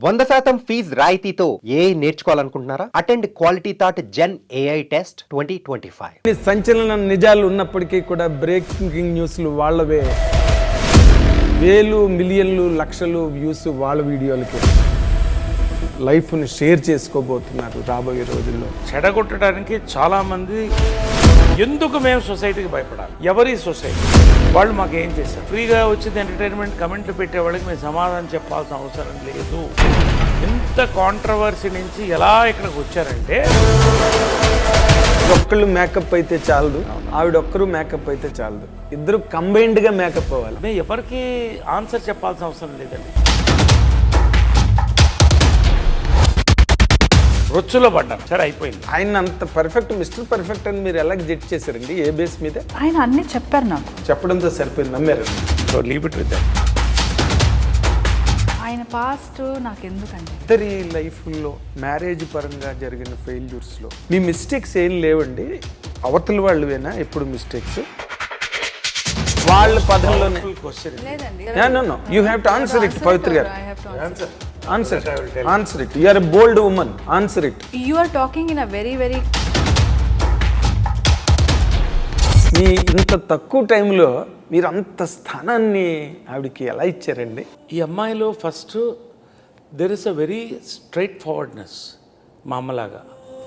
100% fees రాయితీతో AI నేర్చుకోవాలనుకుంటున్నారా? Attend Quality Thought Gen AI test 2025. సంచలన నిజాలు ఉన్నప్పటికీ కూడా బ్రేకింగ్ న్యూస్లు వాళ్ళవే. వేలు మిలియన్లు లక్షలు వ్యూస్ వాళ్ళ వీడియోలకి లైఫ్ని షేర్ చేసుకోబోతున్నారు రాబోయే రోజుల్లో. చెడగొట్టడానికి చాలామంది ఎందుకు మేము సొసైటీకి భయపడాలి? ఎవరి సొసైటీ వాళ్ళు మాకు ఏం చేస్తారు? ఫ్రీగా వచ్చింది ఎంటర్టైన్మెంట్ కమెంట్లు పెట్టే వాళ్ళకి మేము సమాధానం చెప్పాల్సిన అవసరం లేదు. ఎంత కాంట్రవర్సీ నుంచి ఎలా ఇక్కడికి వచ్చారంటే ఒక్కళ్ళు మేకప్ అయితే చాలదు, ఆవిడొక్కరు మేకప్ అయితే చాలదు, ఇద్దరు కంబైన్డ్గా మేకప్ అవ్వాలి. మేము ఎవరికి ఆన్సర్ చెప్పాల్సిన అవసరం లేదండి. రొచ్చులో పడ్డాను, సరే అయిపోయింది. ఆయన అంత పర్ఫెక్ట్, మిస్టర్ పర్ఫెక్ట్ అని మీరు ఎలా జడ్జ్ చేశారండి? ఏ బేస్ మీద? ఆయన అన్ని చెప్పారు నాకు. చెప్పడంతో సరిపోయింది, నమ్మారు. So leave it with that. ఆయన పాస్ట్ నాకు ఎందుకండి? ఇద్దరి లైఫ్లో మ్యారేజ్ పరంగా జరిగిన ఫెయిల్యూర్స్లో మీ మిస్టేక్స్ ఏం లేవండి, అవతల వాళ్ళువేనా ఎప్పుడు మిస్టేక్స్? వాళ్ళ పదంలోనే. You have to answer it Pavitra garu. Answer it. You are a bold woman. Answer it. You are talking in a very మీ ఇంత తక్కువ టైంలో మీరు అంత స్థానాన్ని ఆవిడకి ఎలా ఇచ్చారండి? ఈ అమ్మాయిలో first there is a very straight forwardness. మా అమ్మలాగా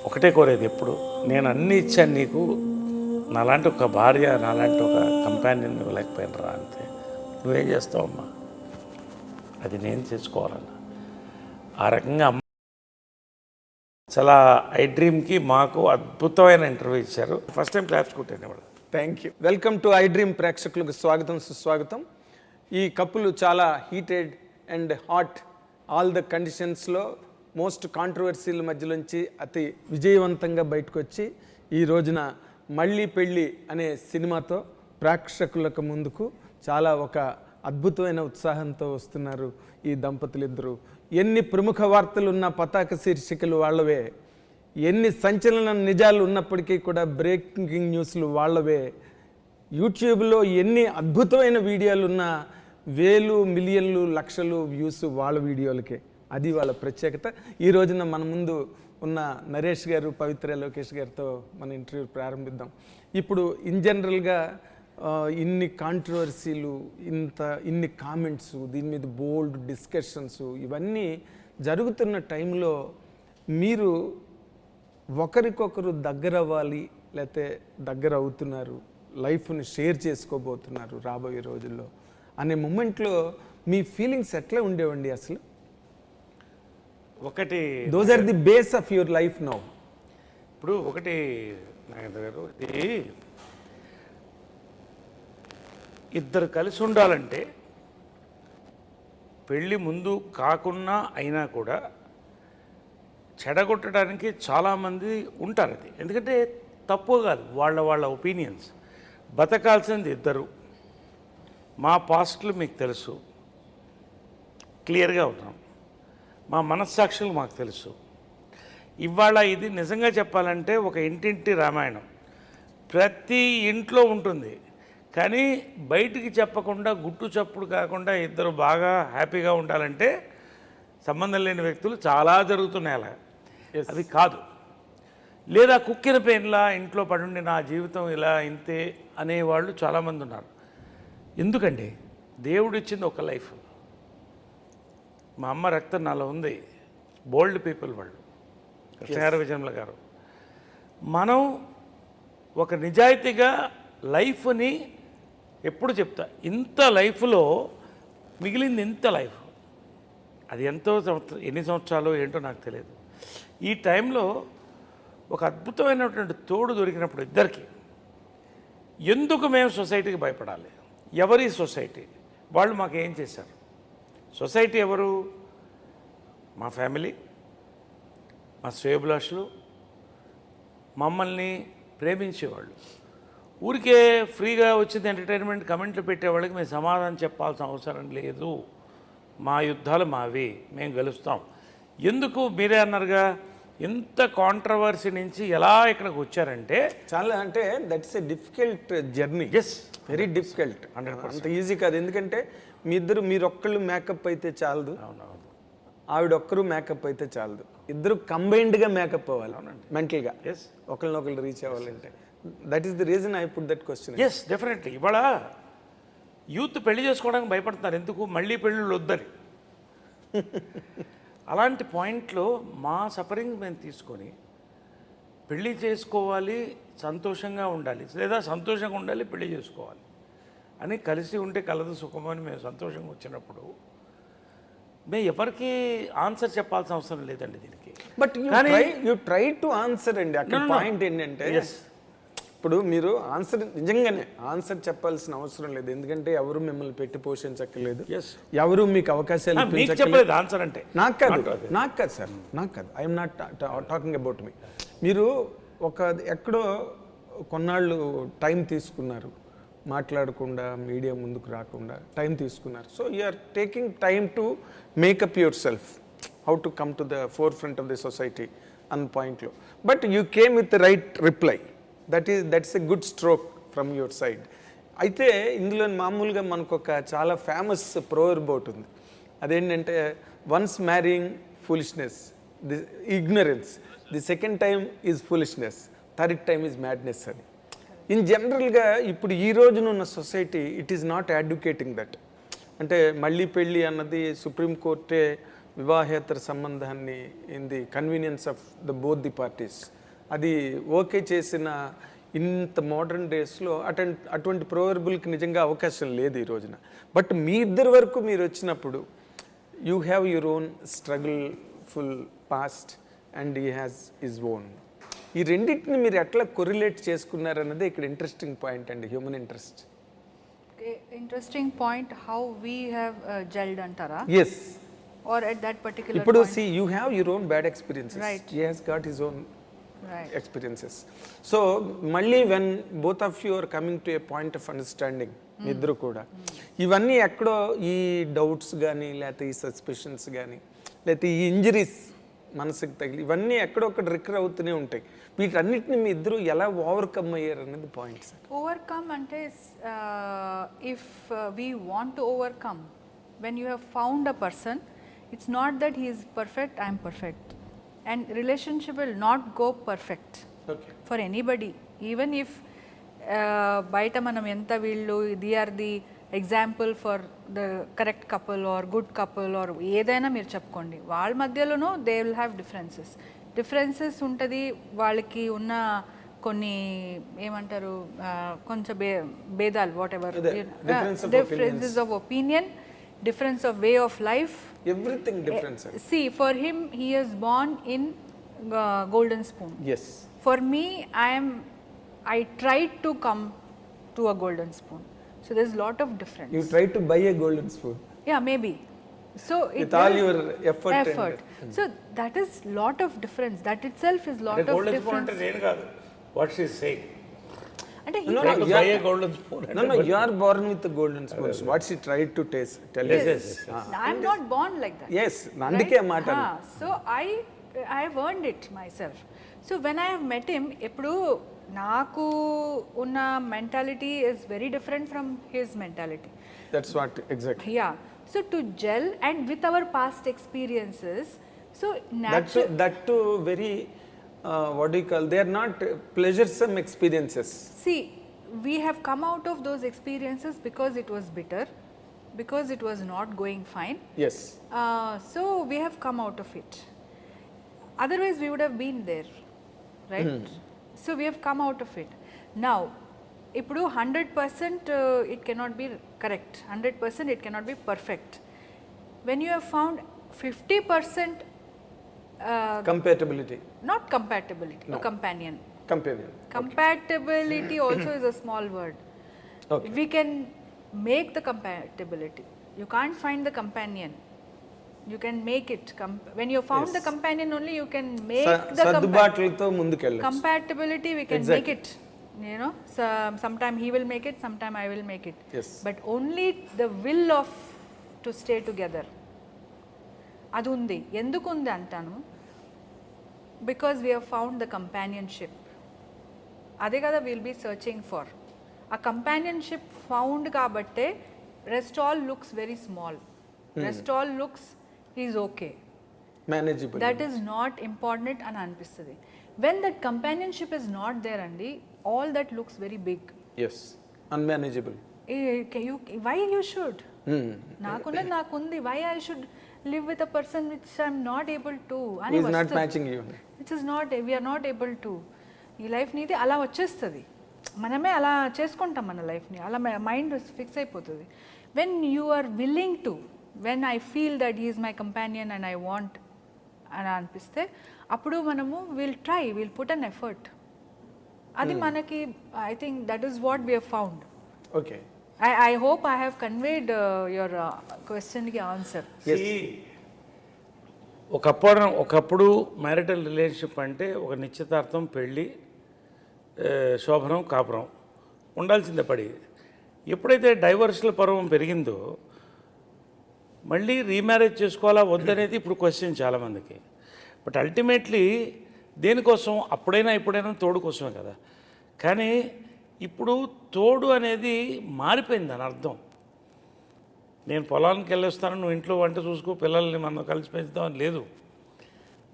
ఒకటే కోరేది ఎప్పుడు, నేను అన్నీ ఇచ్చాను నీకు, నాలాంటి ఒక భార్య, నాలాంటి ఒక కంపానియన్ ఇవ్వలేకపోయినరా అంతే. నువ్వేం చేస్తావమ్మా, అది నేను చేసుకోవాలన్నా. ఆ రకంగా చాలా ఐ డ్రీమ్కి మాకు అద్భుతమైన ఇంటర్వ్యూ ఇచ్చారు. ఫస్ట్ టైం క్లాప్స్ కొట్టాను వాళ్ళు. Thank you. Welcome to I dream ప్రేక్షకులకు స్వాగతం, సుస్వాగతం. ఈ కప్పులు చాలా heated and hot, all the కండిషన్స్లో మోస్ట్ కాంట్రవర్సీల మధ్యలోంచి అతి విజయవంతంగా బయటకు వచ్చి ఈ రోజున మళ్ళీ పెళ్ళి అనే సినిమాతో ప్రేక్షకులకు ముందుకు చాలా ఒక అద్భుతమైన ఉత్సాహంతో వస్తున్నారు ఈ దంపతులు ఇద్దరు. ఎన్ని ప్రముఖ వార్తలు ఉన్న పతాక శీర్షికలు వాళ్ళవే, ఎన్ని సంచలన నిజాలు ఉన్నప్పటికీ కూడా బ్రేకింగ్ న్యూస్లు వాళ్ళవే, యూట్యూబ్లో ఎన్ని అద్భుతమైన వీడియోలు ఉన్న వేలు మిలియన్లు లక్షలు వ్యూస్ వాళ్ళ వీడియోలకే. అది వాళ్ళ ప్రత్యేకత. ఈ రోజున మన ముందు ఉన్న నరేష్ గారు, పవిత్ర లోకేష్ గారితో మన ఇంటర్వ్యూ ప్రారంభిద్దాం. ఇప్పుడు ఇన్ జనరల్గా ఇన్ని కాంట్రవర్సీలు, ఇన్ని కామెంట్స్, దీని మీద బోల్డ్ డిస్కషన్స్ ఇవన్నీ జరుగుతున్న టైంలో మీరు ఒకరికొకరు దగ్గర అవ్వాలి, లేకపోతే దగ్గర అవుతున్నారు, లైఫ్ని షేర్ చేసుకోబోతున్నారు రాబోయే రోజుల్లో అనే మూమెంట్లో మీ ఫీలింగ్స్ ఎట్లా ఉండేవండి అసలు? ఒకటి, those are the base of your life now. ఇప్పుడు ఒకటి నాగేంద్ర గారు, ఇది ఇద్దరు కలిసి ఉండాలంటే పెళ్ళి ముందు కాకున్నా అయినా కూడా చెడగొట్టడానికి చాలామంది ఉంటారు. అది ఎందుకంటే తప్పు కాదు, వాళ్ళ ఒపీనియన్స్. బతకాల్సింది ఇద్దరు. మా పాస్ట్లు మీకు తెలుసు, క్లియర్గా ఉన్నాం. మా మనస్సాక్షులు మాకు తెలుసు. ఇవాళ ఇది నిజంగా చెప్పాలంటే ఒక ఇంటింటి రామాయణం. ప్రతి ఇంట్లో ఉంటుంది, కానీ బయటికి చెప్పకుండా, గుట్టు చప్పుడు కాకుండా ఇద్దరు బాగా హ్యాపీగా ఉండాలంటే సంబంధం లేని వ్యక్తులు చాలా జరుగుతున్నాయి అలా. అది కాదు. లేదా కుక్కిన పెయిన్లా ఇంట్లో పడుండి నా జీవితం ఇలా ఇంతే అనేవాళ్ళు చాలామంది ఉన్నారు. ఎందుకండి? దేవుడు ఇచ్చింది ఒక లైఫ్. మా అమ్మ రక్తం నాలో ఉంది. బోల్డ్ పీపుల్ వాళ్ళు, కృష్ణగారు, విజయమ్ల గారు. మనం ఒక నిజాయితీగా లైఫ్ని ఎప్పుడు చెప్తా, ఇంత లైఫ్లో మిగిలింది ఇంత లైఫ్, అది ఎంతో ఎన్ని సంవత్సరాలు ఏంటో నాకు తెలియదు. ఈ టైంలో ఒక అద్భుతమైనటువంటి తోడు దొరికినప్పుడు ఇద్దరికి ఎందుకు మేము సొసైటీకి భయపడాలి? ఎవరి సొసైటీ వాళ్ళు మాకు ఏం చేశారు? సొసైటీ ఎవరు? మా ఫ్యామిలీ, మా శ్రేయోభిలాషులు, మమ్మల్ని ప్రేమించేవాళ్ళు. ఊరికే ఫ్రీగా వచ్చింది ఎంటర్టైన్మెంట్ కమెంట్లు పెట్టేవాళ్ళకి మేము సమాధానం చెప్పాల్సిన అవసరం లేదు. మా యుద్ధాలు మావి, మేము గెలుస్తాం. ఎందుకు? మీరే అన్నారుగా, ఎంత కాంట్రవర్సీ నుంచి ఎలా ఇక్కడికి వచ్చారంటే చాలా, అంటే that's a difficult journey. Yes, very difficult. అంత ఈజీ కాదు. ఎందుకంటే మీ ఇద్దరు, మీరు ఒక్కళ్ళు మేకప్ అయితే చాలదు, అవునవును, ఆవిడ ఒక్కరు మేకప్ అయితే చాలదు, ఇద్దరు కంబైన్డ్గా మేకప్ అవ్వాలి మెంటల్గా, ఎస్ ఒకరినొకరు రీచ్ అవ్వాలంటే. That is the reason I put that question. Yes definitely. ఇవాళ యూత్ పెళ్లి చేసుకోవడానికి భయపడుతున్నారు, ఎందుకు మళ్ళీ పెళ్ళిళ్ళు వద్దని. అలాంటి పాయింట్లో మా సఫరింగ్ మేము తీసుకొని పెళ్ళి చేసుకోవాలి, సంతోషంగా ఉండాలి, లేదా సంతోషంగా ఉండాలి పెళ్లి చేసుకోవాలి అని కలిసి ఉంటే కలదు సుఖమని మేము సంతోషంగా వచ్చినప్పుడు మేము ఎవరికి ఆన్సర్ చెప్పాల్సిన అవసరం లేదండి దీనికి. But you try to answer అండి. అక్కడ పాయింట్ ఏంటంటే ఇప్పుడు మీరు ఆన్సర్ నిజంగానే ఆన్సర్ చెప్పాల్సిన అవసరం లేదు, ఎందుకంటే ఎవరు మిమ్మల్ని పెట్టి పోషించక్కర్లేదు, ఎవరు మీకు అవకాశాలు చెప్పలేదు ఆన్సర్ అంటే. నాకు కాదు సార్, నాకు కాదు. I'm not talking about me. మీరు ఎక్కడో కొన్నాళ్ళు టైం తీసుకున్నారు, మాట్లాడకుండా మీడియా ముందుకు రాకుండా టైం తీసుకున్నారు. So you are taking time to make up your self, how to come to the forefront of the society అన్న పాయింట్లో. But you came with right reply, that's a good stroke from your side. అయితే ఇందులో మామూలుగా మనకు ఒక చాలా famous proverb ఉంది, అదేంటంటే once marrying foolishness, the ignorance, the second time is foolishness, third time is madness అని. ఇన్ జనరల్గా ఇప్పుడు ఈ రోజునున్న society it is not advocating that. అంటే మళ్ళీ పెళ్ళి అన్నది సుప్రీంకోర్టే వివాహేతర సంబంధాన్ని in the convenience of the both the parties అది ఓకే చేసిన ఇంత మోడర్న్ డేస్లో అటువంటి ప్రోవర్బుల్కి నిజంగా అవకాశం లేదు ఈ రోజున. బట్ మీ ఇద్దరి వరకు మీరు వచ్చినప్పుడు you have your own struggle full past and he has his own. ఈ రెండింటిని మీరు ఎట్లా కొరిలేట్ చేసుకున్నారన్నదే ఇక్కడ ఇంట్రెస్టింగ్ పాయింట్ అండి, human interest. Interesting point how we have gelled అంటారా? Yes. Are at that particular ఇప్పుడు see you have your own bad experiences, he has got his own experiences. So మళ్ళీ when both of you are coming to a point of understanding, ఇద్దరు కూడా ఇవన్నీ ఎక్కడో ఈ doubts కానీ లేకపోతే ఈ సస్పెషన్స్ కానీ లేకపోతే ఈ ఇంజరీస్ మనసుకు తగిలి ఇవన్నీ ఎక్కడొక్కడ రికర్ అవుతూనే ఉంటాయి. వీటన్నిటిని మీ ఇద్దరు ఎలా ఓవర్కమ్ అయ్యారు అనేది పాయింట్ సార్. ఓవర్కమ్ అంటే if we want to overcome, when you have found a person, it's not that he is perfect, I'm perfect. And relationship will not go perfect for anybody. Even if baita manam enta veellu they are the example for the correct couple or good couple or edaina meer chepkondi, vaal madhyalono they will have differences untadi, వాళ్ళకి ఉన్న కొన్ని ఏమంటారు కొంచెం భేదాలు, what ever, differences of opinion, difference of way of life, everything different sir. See, for him he is born in golden spoon. Yes. For me, I tried to come to a golden spoon, so there's a lot of difference. You tried to buy a golden spoon? Yeah, maybe. So with all your effort. So that is lot of difference, that itself is lot of golden difference. spoon ante nenu kaadu, what she is saying. And he No, you buy a golden spoon. No, you are born with the golden spoons. What she tried to tell you. Yes. I'm not born like that. Yes, nandike maata. So I have earned it myself. So when I have met him, eppudu naaku unna mentality is very different from his mentality. That's what exactly. Yeah. So to gel and with our past experiences, so naturally that too very what do you call, they are not pleasuresome experiences. See, we have come out of those experiences because it was bitter, because it was not going fine. Yes. So we have come out of it. Otherwise we would have been there, right? So we have come out of it. Now, ఇప్పుడు 100% it cannot be correct, 100% it cannot be perfect. When you have found 50% compatibility, not compatibility, no. A companion. Compatibility also is a small word. Okay. We can make the compatibility. You can't find the companion, you can make it. When you found the companion only, you can make the సర్దుబాట్లతో ముందుకెళ్ళొచ్చు. compatibility, we can make it, you know. So sometime he will make it, sometime I will make it. Yes. But only the will of to stay together, అది ఉంది. ఎందుకు ఉంది అంటాను, because we have found the companionship. అదే కదా will be searching for. ఆ companionship found కాబట్టే rest all looks very small, rest all looks is okay. Manageable. That is not important అని అనిపిస్తుంది. When that companionship is not there అండి, all that looks very big. Yes, unmanageable. Why you should, నాకున్నది నాకుంది, why I should live with a person which I'm not able to అని not matching you, which is not, we are not able to. ఈ life నీది అలా వచ్చేస్తుంది, మనమే అలా చేసుకుంటాం మన లైఫ్ని, అలా మైండ్ ఫిక్స్ అయిపోతుంది. When you are willing to, when I feel that he is my companion and I want అని అనిపిస్తే అప్పుడు మనము విల్ పుట్ అన్ ఎఫర్ట్. అది మనకి, I think that is what we have found. Okay, I hope I have conveyed your question ki answer. ఒకప్పుడు marital relationship అంటే ఒక నిశ్చితార్థం, పెళ్ళి, శోభనం, కాపురం ఉండాల్సిందే పడి. ఎప్పుడైతే డైవర్స్ల పర్వం పెరిగిందో మళ్ళీ రీమ్యారేజ్ చేసుకోవాలా వద్దనేది ఇప్పుడు క్వశ్చన్ చాలామందికి. బట్ అల్టిమేట్లీ దేనికోసం, అప్పుడైనా ఇప్పుడైనా తోడు కోసమే కదా. కానీ ఇప్పుడు తోడు అనేది మారిపోయింది, దాని అర్థం. నేను పొలానికి వెళ్ళొస్తాను, నువ్వు ఇంట్లో వంట చూసుకో, పిల్లల్ని మనం కలిసి పెంచుతామని లేదు.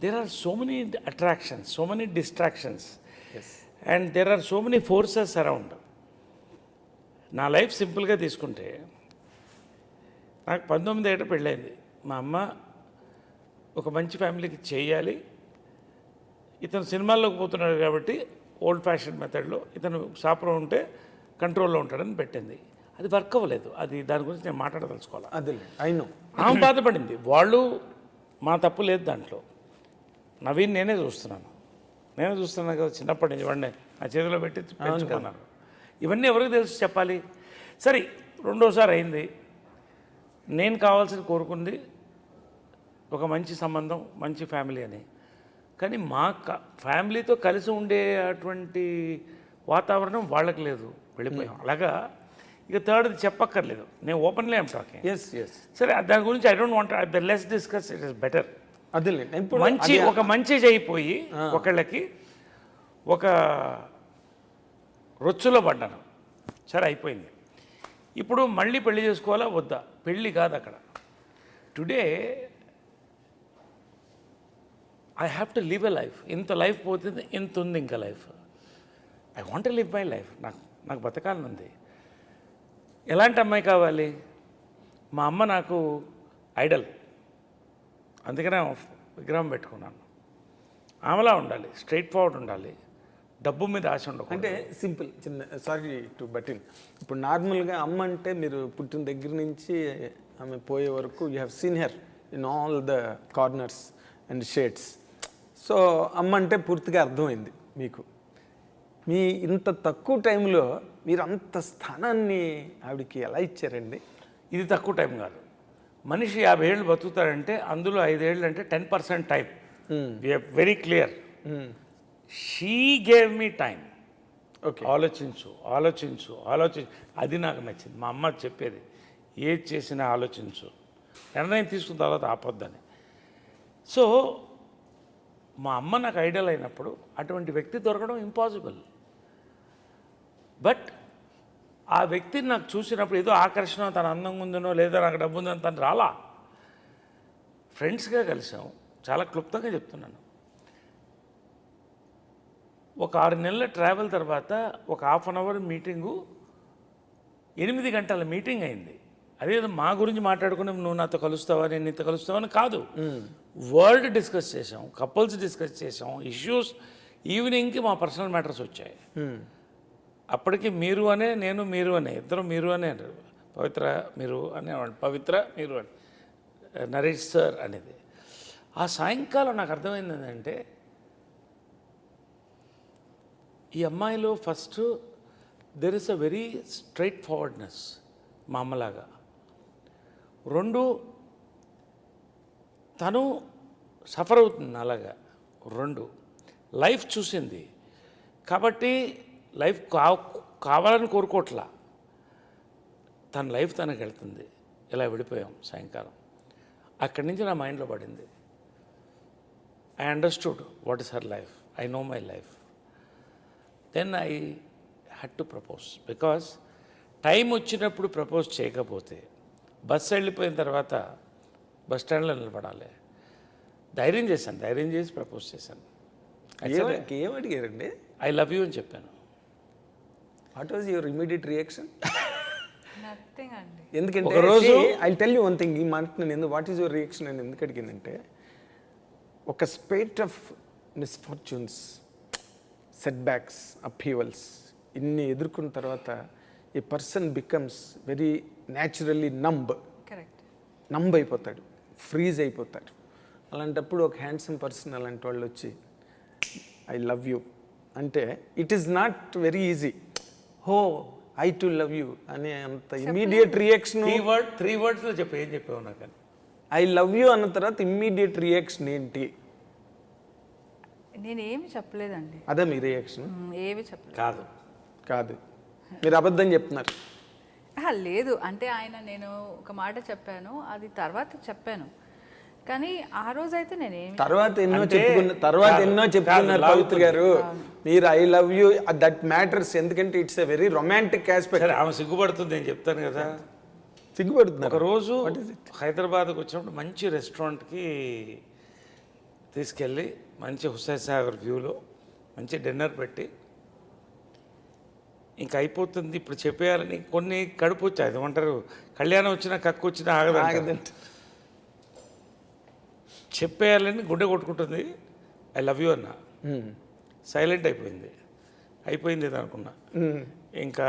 There are so many attractions, so many distractions, and there are so many forces around. నా లైఫ్ సింపుల్గా తీసుకుంటే, నాకు 19 ఏట పెళ్ళైంది. మా అమ్మ ఒక మంచి ఫ్యామిలీకి చేయాలి, ఇతను సినిమాల్లోకి పోతున్నాడు కాబట్టి ఓల్డ్ ఫ్యాషన్ మెథడ్లో ఇతను షాప్లో ఉంటే కంట్రోల్లో ఉంటాడని పెట్టింది. అది వర్క్ అవ్వలేదు. అది దాని గురించి నేను మాట్లాడదలుచుకోవాలి. అదే అయినో ఆమె బాధపడింది. వాళ్ళు, మా తప్పు లేదు దాంట్లో. నవీన్ నేనే చూస్తున్నాను కదా చిన్నప్పటి నుంచి, వాడిని నా చేతిలో పెట్టి పెంచుకున్నాను. ఇవన్నీ ఎవరికి తెలుసు చెప్పాలి? సరే, రెండోసారి అయింది. నేను కావాల్సింది కోరుకుంది ఒక మంచి సంబంధం, మంచి ఫ్యామిలీ అని. కానీ మా ఫ్యామిలీతో కలిసి ఉండే అటువంటి వాతావరణం వాళ్ళకి లేదు, వెళ్ళిపోయాం. అలాగా ఇక థర్డ్ది చెప్పక్కర్లేదు, నేను ఓపెన్లీ ఐమ్ టాకింగ్. సరే, దాని గురించి I don't want the less discuss, it is better. అదే ఒక మంచి చేయిపోయి ఒకళ్ళకి ఒక రొచ్చులో పడ్డాను. సరే, అయిపోయింది. ఇప్పుడు మళ్ళీ పెళ్లి చేసుకోవాలా వద్దా? పెళ్ళి కాదు అక్కడ. Today I have to live a life. ఇంత లైఫ్ పోతుంది, ఇంత ఉంది ఇంకా life. I want live my life. నాకు బతకాలని ఉంది. ఎలాంటి అమ్మాయి కావాలి? మా అమ్మ నాకు ఐడల్, అందుకనే విగ్రహం పెట్టుకున్నాను. ఆమెలా ఉండాలి, స్ట్రైట్ ఫార్వర్డ్ ఉండాలి, డబ్బు మీద ఆశ ఉండకూడదు. అంటే సింపుల్, చిన్న సారీ టు బటిన్. ఇప్పుడు నార్మల్గా అమ్మ అంటే మీరు పుట్టిన దగ్గర నుంచి ఆమె పోయే వరకు you have seen her in all the corners and shades. So అమ్మ అంటే పూర్తిగా అర్థమైంది మీకు. మీ ఇంత తక్కువ టైంలో మీరు అంత స్థానాన్ని ఆవిడకి ఎలా ఇచ్చారండి? ఇది తక్కువ టైం కాదు. మనిషి 50 ఏళ్ళు బతుకుతాడంటే అందులో 5 ఏళ్ళు అంటే 10% time. We are very clear. She gave me time. Okay, ఆలోచించు. అది నాకు నచ్చింది. మా అమ్మ చెప్పేది, ఏది చేసినా ఆలోచించు, నిర్ణయం తీసుకున్న తర్వాత ఆపొద్దని. సో మా అమ్మ నాకు ఐడియల్ అయినప్పుడు అటువంటి వ్యక్తి దొరకడం ఇంపాసిబుల్. బట్ ఆ వ్యక్తిని నాకు చూసినప్పుడు ఏదో ఆకర్షణ, తన అందంగా ఉందనో లేదా నాకు డబ్బు ఉందని తను రాలా. ఫ్రెండ్స్గా కలిసాం. చాలా క్లుప్తంగా చెప్తున్నాను. ఒక 6 నెలల ట్రావెల్ తర్వాత ఒక ½ అన్ అవర్ మీటింగు, 8 గంటల మీటింగ్ అయింది. అదేదో మా గురించి మాట్లాడుకుని నువ్వు నాతో కలుస్తావా, నేను నీతో కలుస్తావని కాదు. వరల్డ్ డిస్కస్ చేసాం, కపుల్స్ డిస్కస్ చేసాం, ఇష్యూస్. ఈవినింగ్కి మా పర్సనల్ మ్యాటర్స్ వచ్చాయి. అప్పటికి మీరు అనే, నేను మీరు అనే, ఇద్దరు మీరు అనే, పవిత్ర మీరు అనేవాడు, పవిత్ర మీరు అని, నరేష్ సార్ అనేది. ఆ సాయంకాలం నాకు అర్థమైంది ఏంటంటే, ఈ అమ్మాయిలో first there is a very straight forwardness, మా అమ్మలాగా. 2, తను సఫర్ అవుతుంది అలాగా. 2, లైఫ్ చూసింది కాబట్టి లైఫ్ కావాలని కోరుకోవట్లా, తన లైఫ్ తనకు వెళ్తుంది. ఇలా విడిపోయాం సాయంకాలం. అక్కడి నుంచి నా మైండ్లో పడింది, I understood what is her life, I know my life. Then I had to propose. Because time వచ్చినప్పుడు ప్రపోజ్ చేయకపోతే, బస్సు వెళ్ళిపోయిన తర్వాత బస్ స్టాండ్లో నిలబడాలి. ధైర్యం చేసి ప్రపోజ్ చేశాను. ఏం అడిగారండి? ఐ లవ్ యూ అని చెప్పాను. What was your immediate reaction? Nothing అండి. ఎందుకంటే ఒక రోజు I tell you one thing, ఈ మాట నేను ఎందుకు వాట్ ఈస్ యువర్ రియాక్షన్ అని ఎందుకు అడిగిందంటే, ఒక spate of misfortunes, setbacks, upheavals ఇన్ని ఎదుర్కొన్న తర్వాత ఈ person becomes very naturally correct. Numb అయిపోతాడు, ఫ్రీజ్ అయిపోతాడు. అలాంటప్పుడు ఒక హ్యాండ్సమ్ పర్సన్ అలాంటి వాళ్ళు వచ్చి ఐ లవ్ యూ అంటే it is not very easy. How I to love you అనే అంత ఇమ్మీడియట్ రియాక్షన్. త్రీ వర్డ్స్లో ఏం చెప్పావు నాకు? ఐ లవ్ యూ అన్న తర్వాత ఇమ్మీడియట్ రియాక్షన్ ఏంటి? నేనేమి చెప్పలేదండి. అదే మీ రియాక్షన్? ఏమి చెప్పలేదు. కాదు, మీరు అబద్ధం చెప్తున్నారు. లేదు, అంటే నేను ఒక మాట చెప్పాను, అది తర్వాత చెప్పాను, కానీ ఆ రోజు అయితే నేనేమి తర్వాత ఎన్నో చెప్పుకున్నారు పవిత్ర గారు. మీరు I love you that matters, ఎందుకంటే it's a very romantic aspect. ఆమె సిగ్గుపడుతుంది, నేను చెప్తాను కదా. సిగ్గుపడుతున్నారు. ఒకరోజు హైదరాబాద్కి వచ్చినప్పుడు మంచి రెస్టారెంట్కి తీసుకెళ్ళి మంచి హుస్సేన్ సాగర్ వ్యూలో మంచి డిన్నర్ పెట్టి, ఇంకా అయిపోతుంది ఇప్పుడు చెప్పేయాలని కొన్ని కడుపు వచ్చాయి, ఏమంటారు, కళ్యాణం వచ్చినా కక్కు వచ్చినా ఆగదంటే చెప్పేయాలని గుండె కొట్టుకుంటుంది. ఐ లవ్ యూ అన్న, సైలెంట్ అయిపోయింది ఇది అనుకున్నా. ఇంకా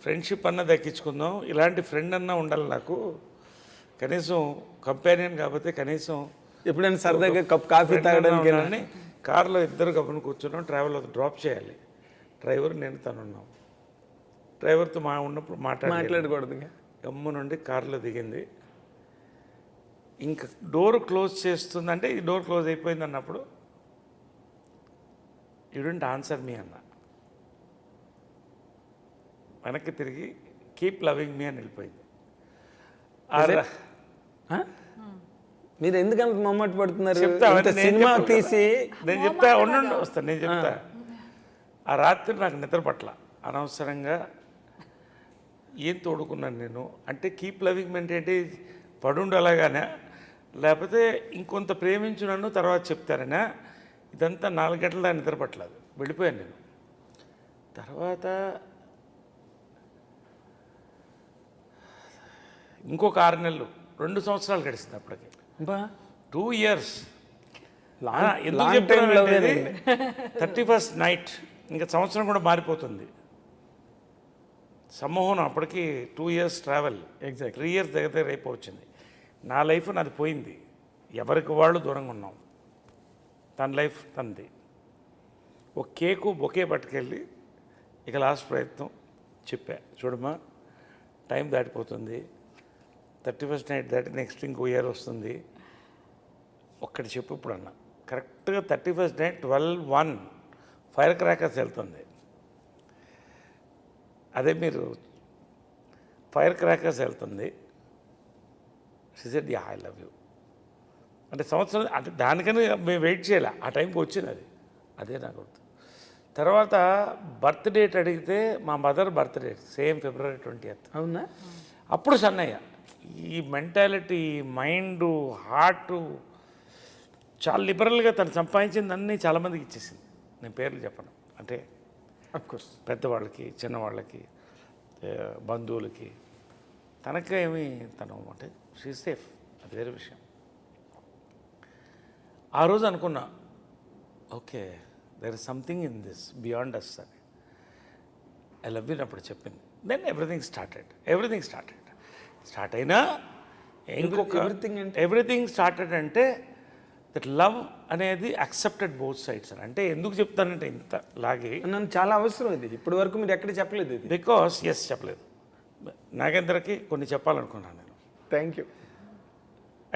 ఫ్రెండ్షిప్ అన్న దక్కించుకుందాం, ఇలాంటి ఫ్రెండ్ అన్నా ఉండాలి నాకు, కనీసం కంపానియన్ కాకపోతే కనీసం ఎప్పుడైనా సరదాగా కప్ కాఫీ తాగడానికి. కార్లో ఇద్దరు గబుని కూర్చున్నాం, ట్రావెల్ డ్రాప్ చేయాలి. డ్రైవర్ నేను తను ఉన్నాం. డ్రైవర్తో ఉన్నప్పుడు మాట్లాడకూడదు. గమ్ము నుండి కారులో దిగింది. ఇంకా డోర్ క్లోజ్ చేస్తుంది, అంటే ఈ డోర్ క్లోజ్ అయిపోయింది అన్నప్పుడు యూ డోంట్ ఆన్సర్ మీ అన్న. వెనక్కి తిరిగి కీప్ లవింగ్ మీ అని వెళ్ళిపోయింది. మీరు ఎందుకంత మొమ్మట పడుతున్నారు? సినిమా తీసి నేను చెప్తా, వస్తాను, నేను చెప్తా. ఆ రాత్రి నాకు నిద్ర పట్ల, అనవసరంగా ఏం తోడుకున్నాను నేను అంటే, కీప్ లవింగ్ మీ అంటే పడుండు అలాగానే, లేకపోతే ఇంకొంత ప్రేమించు నన్ను తర్వాత చెప్తారనా? ఇదంతా 4 గంటల దాకా నిద్ర పట్టలేదు, వెళ్ళిపోయాను నేను. తర్వాత ఇంకొక 6 నెలలు, 2 సంవత్సరాలు గడిచింది అప్పటికి. 2 years. ఎందుకు చెప్తాను, 31st నైట్, ఇంకా సంవత్సరం కూడా మారిపోతుంది. సమ్మోహనం అప్పటికి 2 years ట్రావెల్, 3 years దగ్గర అయిపోవచ్చింది. నా లైఫ్ నాది పోయింది, ఎవరికి వాళ్ళు దూరంగా ఉన్నాం. తన లైఫ్ తనది. ఒక కేకు బొకే పట్టుకెళ్ళి ఇక లాస్ట్ ప్రయత్నం చెప్పా, చూడమ్మా టైం దాటిపోతుంది, 31st నైట్ దాటి నెక్స్ట్ ఇంకో ఇయర్ వస్తుంది, ఒక్కటి చెప్పు ఇప్పుడు అన్న. కరెక్ట్గా 31st నైట్ 12:01 ఫైర్ క్రాకర్స్ వెళ్తుంది. అదే మీరు ఫైర్ క్రాకర్స్ వెళ్తుంది. She said yeah I love you అంటే సంవత్సరం, అంటే దానికని మేము వెయిట్ చేయాలి, ఆ టైంకి వచ్చింది అది. అదే నాకు గుర్తు. తర్వాత బర్త్ డేట్ అడిగితే మా mother birth date same February 20th. అవునా? అప్పుడు సన్నయ్య. ఈ మెంటాలిటీ, మైండు, హార్టు చాలా లిబరల్గా తను సంపాదించింది అన్నీ చాలామందికి ఇచ్చేసింది. నేను పేర్లు చెప్పను, అంటే అఫ్కోర్స్ పెద్దవాళ్ళకి, చిన్నవాళ్ళకి, బంధువులకి. తనకే ఏమి తను అంటే షీ సేఫ్, అది వేరే విషయం. ఆ రోజు అనుకున్నా, okay there is something in this beyond us అని. ఐ లవ్ యూ అప్పుడు చెప్పింది. దెన్ ఎవ్రీథింగ్ స్టార్ట్ అయినా ఇంకొక ఎవ్రీథింగ్ స్టార్టెడ్ అంటే దట్ లవ్ అనేది అక్సెప్టెడ్ బోత్ సైడ్స్ అని. అంటే ఎందుకు చెప్తానంటే ఇంత లాగే నన్ను చాలా అవసరం ఇది. ఇప్పటి వరకు మీరు ఎక్కడ చెప్పలేదు ఇది. బికాస్ చెప్పలేదు. నాగేంద్రకి కొన్ని చెప్పాలనుకున్నాను నేను. Thank you.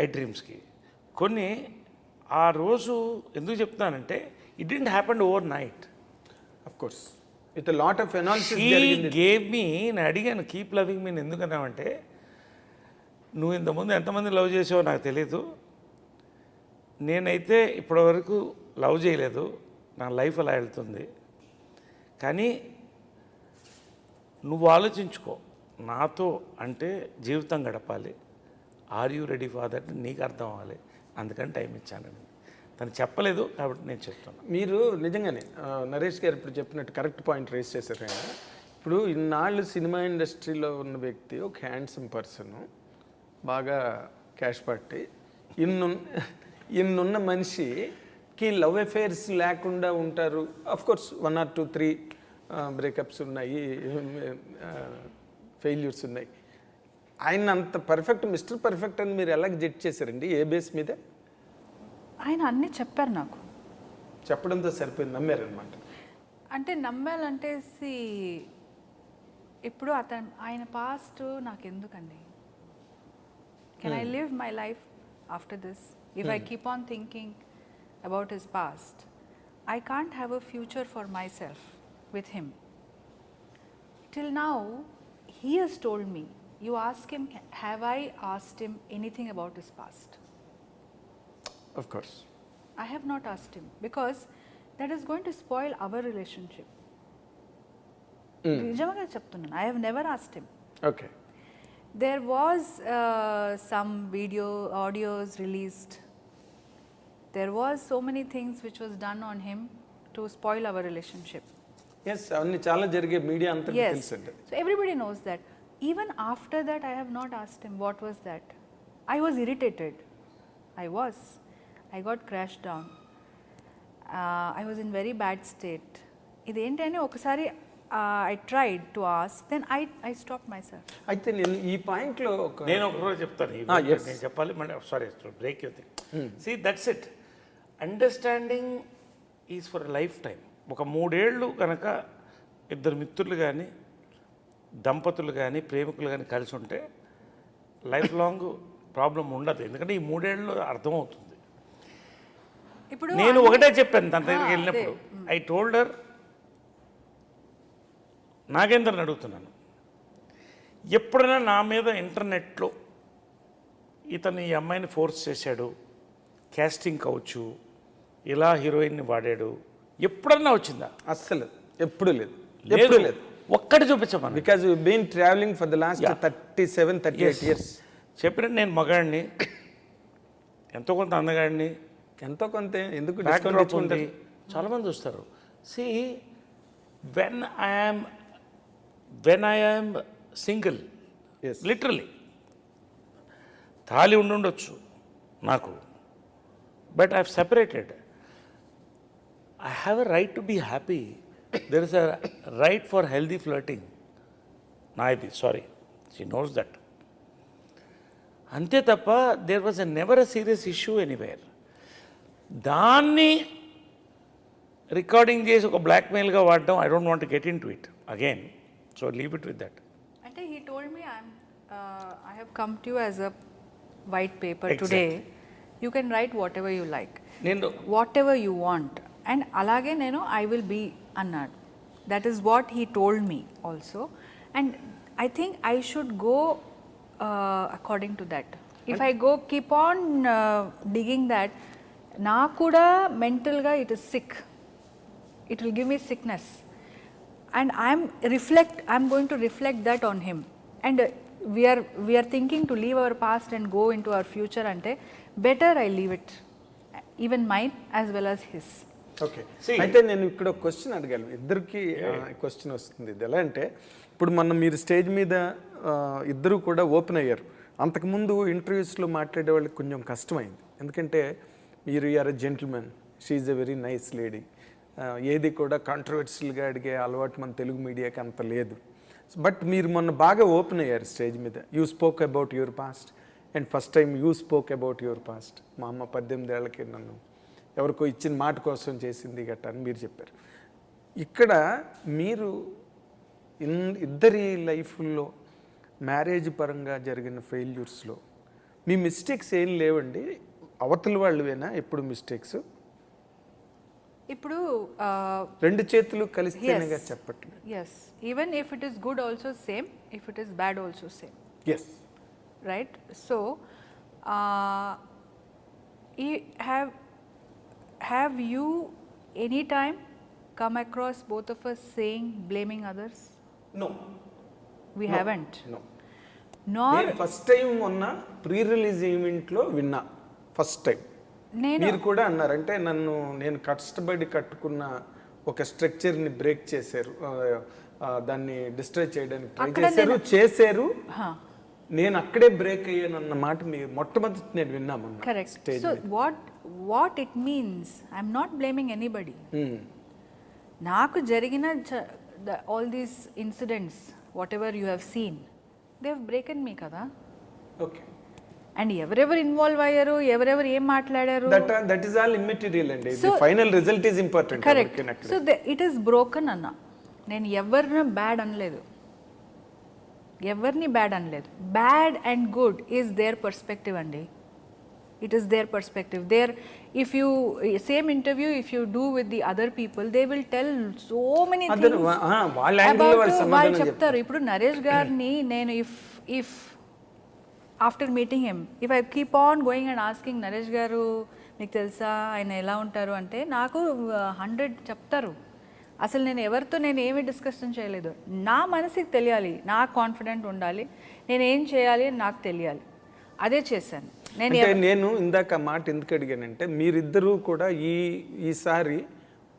ఐ డ్రీమ్స్కి కొన్ని ఆ రోజు ఎందుకు చెప్తానంటే it didn't happen over night. Of course with lot of analysis gave me. నేను అడిగాను కీప్ లవింగ్ మీ ఎందుకన్నామంటే, నువ్వు ఇంతకుముందు ఎంతమంది లవ్ చేసావో నాకు తెలీదు, నేనైతే ఇప్పటివరకు లవ్ చేయలేదు, నా లైఫ్ అలా వెళ్తుంది, కానీ నువ్వు ఆలోచించుకో, నాతో అంటే జీవితం గడపాలి, are you ready for that నీకు అర్థం అవ్వాలి, అందుకని టైం ఇచ్చానండి. తను చెప్పలేదు కాబట్టి నేను చెప్తున్నాను. మీరు నిజంగానే నరేష్ గారు ఇప్పుడు చెప్పినట్టు కరెక్ట్ పాయింట్ రేస్ చేశారు ఆయన. ఇప్పుడు ఇన్నాళ్ళు సినిమా ఇండస్ట్రీలో ఉన్న వ్యక్తి ఒక హ్యాండ్సమ్ పర్సన్, బాగా క్యాష్ పట్టి, ఇన్నున్న మనిషికి లవ్ అఫైర్స్ లేకుండా ఉంటారు. అఫ్ కోర్స్ 1 or 2, 3 బ్రేకప్స్ ఉన్నాయి, ఫెయిల్యూర్స్ ఉన్నాయి. ఆయన అంత పర్ఫెక్ట్, మిస్టర్ పర్ఫెక్ట్ అని మీరు ఎలా జడ్జ్ చేశారండి? ఏ బేస్ మీద? ఆయన అన్నీ చెప్పారు నాకు. చెప్పడంతో సరిపోయింది, నమ్మారనమాట. అంటే నమ్మాలంటే ఇప్పుడు ఆయన పాస్ట్ నాకు ఎందుకండి? Can I live my life after this? If I keep on thinking about his past, I can't have a future for my self with him. Till now he has told me, you ask him, have I asked him anything about his past? Of course. I have not asked him because that is going to spoil our relationship. నిజంగా చెప్తున్నాను, I have never asked him. Okay. There was some audios released. There was so many things which was done on him to spoil our relationship. Yes, అవన్నీ చాలా జరిగే, media అంతా Yes. తెలుసండి. So everybody knows that. Even after that, I have not asked him what was that. I was irritated. I got crashed down. I was in very bad state. ఇదేంటి అని ఒకసారి I tried to ask, then I stopped myself. అయితే నేను ఈ పాయింట్లో నేను ఒక రోజు చెప్తాను. yes. నేను చెప్పాలి, మళ్ళీ sorry break you thing. See that's it. Understanding is for life time. ఒక 3 ఏళ్ళు కనుక ఇద్దరు మిత్రులు కానీ, దంపతులు కానీ, ప్రేమికులు కానీ కలిసి ఉంటే లైఫ్ లాంగ్ ప్రాబ్లం ఉండదు. ఎందుకంటే ఈ 3 ఏళ్ళు అర్థమవుతుంది. ఇప్పుడు నేను ఒకటే చెప్పాను తన దగ్గరికి వెళ్ళినప్పుడు, ఐ టోల్డర్, నాగేంద్రని అడుగుతున్నాను, ఎప్పుడైనా నా మీద ఇంటర్నెట్లో ఇతను ఈ అమ్మాయిని ఫోర్స్ చేశాడు, క్యాస్టింగ్ కావచ్చు, ఇలా హీరోయిన్ని వాడాడు, ఎప్పుడన్నా వచ్చిందా? అస్సలు ఎప్పుడు లేదు, లేదు. ఎప్పుడు లేదు. ఒక్కటి చూపించమని. Because you been travelling for the last 37-38 years. చెప్పినట్టు నేను మగాడిని, ఎంతో కొంత అందగాడిని, ఎంతో కొంత ఎందుకు బ్యాక్ discount డ్రాప్ ఉంది, ఇచ్చుకుంటారు? చాలామంది చూస్తారు. See when I am single, Yes. Literally తాళి ఉండుండొచ్చు నాకు, but I have separated. I have a right to be happy. There is a right for healthy flirting. Naidi, sorry. She knows that. అంతే తప్ప there was never a serious issue anywhere. దాన్ని recording చేసి ఒక బ్లాక్మెయిల్గా వాడడం, I don't want get in to it again. So leave it with that. అంటే he told me, I have come to you as a white paper Exactly. today. You can write whatever you like, నేను whatever you want. And అలాగే నేను I will be అన్నాడు. That is what he told me also. And I think I should go according to that. If I go keep on digging that, నాకు కూడా మెంటల్గా it is sick. It will give me sickness. And I'm going to reflect that on him. And we are thinking to leave our past and go into our future. Ante better I leave it, even mine as well as his. Okay. అయితే నేను ఇక్కడ ఒక question అడగాను, ఇద్దరికి question వస్తుంది. ఇది ఎలా అంటే, ఇప్పుడు మొన్న మీరు స్టేజ్ మీద ఇద్దరు కూడా ఓపెన్ అయ్యారు. అంతకుముందు ఇంటర్వ్యూస్లో మాట్లాడే వాళ్ళకి కొంచెం కష్టమైంది. ఎందుకంటే మీరు are a gentlemen, she is a very nice lady. ఏది కూడా కాంట్రవర్షియల్గా అడిగే అలవాటు మన తెలుగు మీడియాకి అంత లేదు. బట్ మీరు మొన్న బాగా ఓపెన్ అయ్యారు స్టేజ్ మీద. You spoke about your past, and first time you spoke about your past. మా అమ్మ 18 ఏళ్ళకి నన్ను ఎవరికో ఇచ్చిన మాట కోసం చేసింది గట్ట అని మీరు చెప్పారు. ఇక్కడ మీరు ఇద్దరి లైఫ్లో మ్యారేజ్ పరంగా జరిగిన ఫెయిల్యూర్స్లో మీ మిస్టేక్స్ ఏం లేవండి? అవతల వాళ్ళవేనా ఎప్పుడు మిస్టేక్స్? ఇప్పుడు రెండు చేతులు కలిస్తేనే చెప్పట్లేదు. yes, even if it is good also same, if it is bad also same. Yes. Right? So have you any time come across both of us saying, blaming others? No. We haven't. No. Nor నేను first time మొన్న pre release ఈవెంట్లో విన్నా, first time. నేను మీరు కూడా అన్నారు అంటే నేను కష్టపడి కట్టుకున్న ఒక స్ట్రక్చర్ని బ్రేక్ చేశారు, దాన్ని డిస్ట్రాయ్ చేయడానికి ట్రై చేశారు. నేను అక్కడే బ్రేక్ అయ్యాను అన్న మాట మీరు మొట్టమొదటి నేను విన్నామన్నా. Correct. So what it means I'm not blaming anybody. నాకు జరిగిన all these incidents whatever you have seen they have broken me కదా. ఓకే. అండ్ ఎవరెవరు ఇన్వాల్వ్ అయ్యారు, ఎవరెవరు ఏం మాట్లాడారు, దట్ ఈస్ ఆల్ ఇమ్మెటీరియల్ అండి. The final result is important. Correct. So it is broken అన్న. నేను ఎవరిని బ్యాడ్ అనలేదు, ఎవరిని బ్యాడ్ అనలేదు. Bad and good is their perspective అండి. It is their perspective. There if you same interview if you do with the other people they will tell so many things. వాళ్ళు చెప్తారు. ఇప్పుడు నరేష్ గారిని నేను if after meeting him if I keep on going and asking Naresh garu మీకు తెలుసా ఆయన ఎలా ఉంటారు అంటే నాకు 100 చెప్తారు. అసలు నేను ఎవరితో నేను ఏమీ డిస్కషన్ చేయలేదు. నా మనసుకి తెలియాలి, నాకు కాన్ఫిడెంట్ ఉండాలి, నేను ఏం చేయాలి అని నాకు తెలియాలి, అదే చేశాను. నేను ఇందాక మాట ఎందుకు అడిగానంటే మీరిద్దరూ కూడా ఈసారి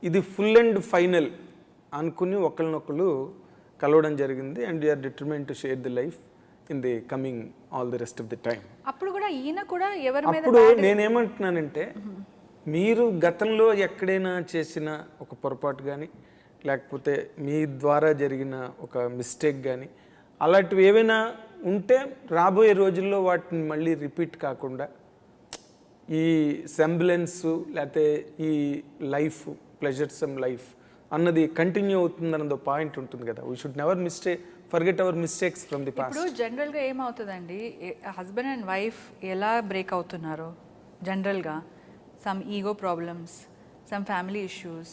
ఇది ఫుల్ అండ్ ఫైనల్ అనుకుని ఒకరినొకరు కలవడం జరిగింది. And you're determine to share the life in the coming all the rest of the time. అప్పుడు కూడా ఈయన కూడా ఎవరి మీద అప్పుడు నేనేమంటున్నానంటే మీరు గతంలో ఎక్కడైనా చేసిన ఒక పొరపాటు కానీ లేకపోతే మీ ద్వారా జరిగిన ఒక మిస్టేక్ కానీ అలాంటివి ఏవైనా ఉంటే రాబోయే రోజుల్లో వాటిని మళ్ళీ రిపీట్ కాకుండా ఈ సెంబ్లెన్స్ లేకపోతే ఈ లైఫ్ ప్లెజర్సమ్ లైఫ్ అన్నది కంటిన్యూ అవుతుందన్నది పాయింట్ ఉంటుంది కదా. We should never forget our mistakes from the past. ఇప్పుడు జనరల్గా ఏమవుతుందండి, హస్బెండ్ అండ్ వైఫ్ ఎలా బ్రేక్ అవుతున్నారో జనరల్గా some ego problems, some family issues,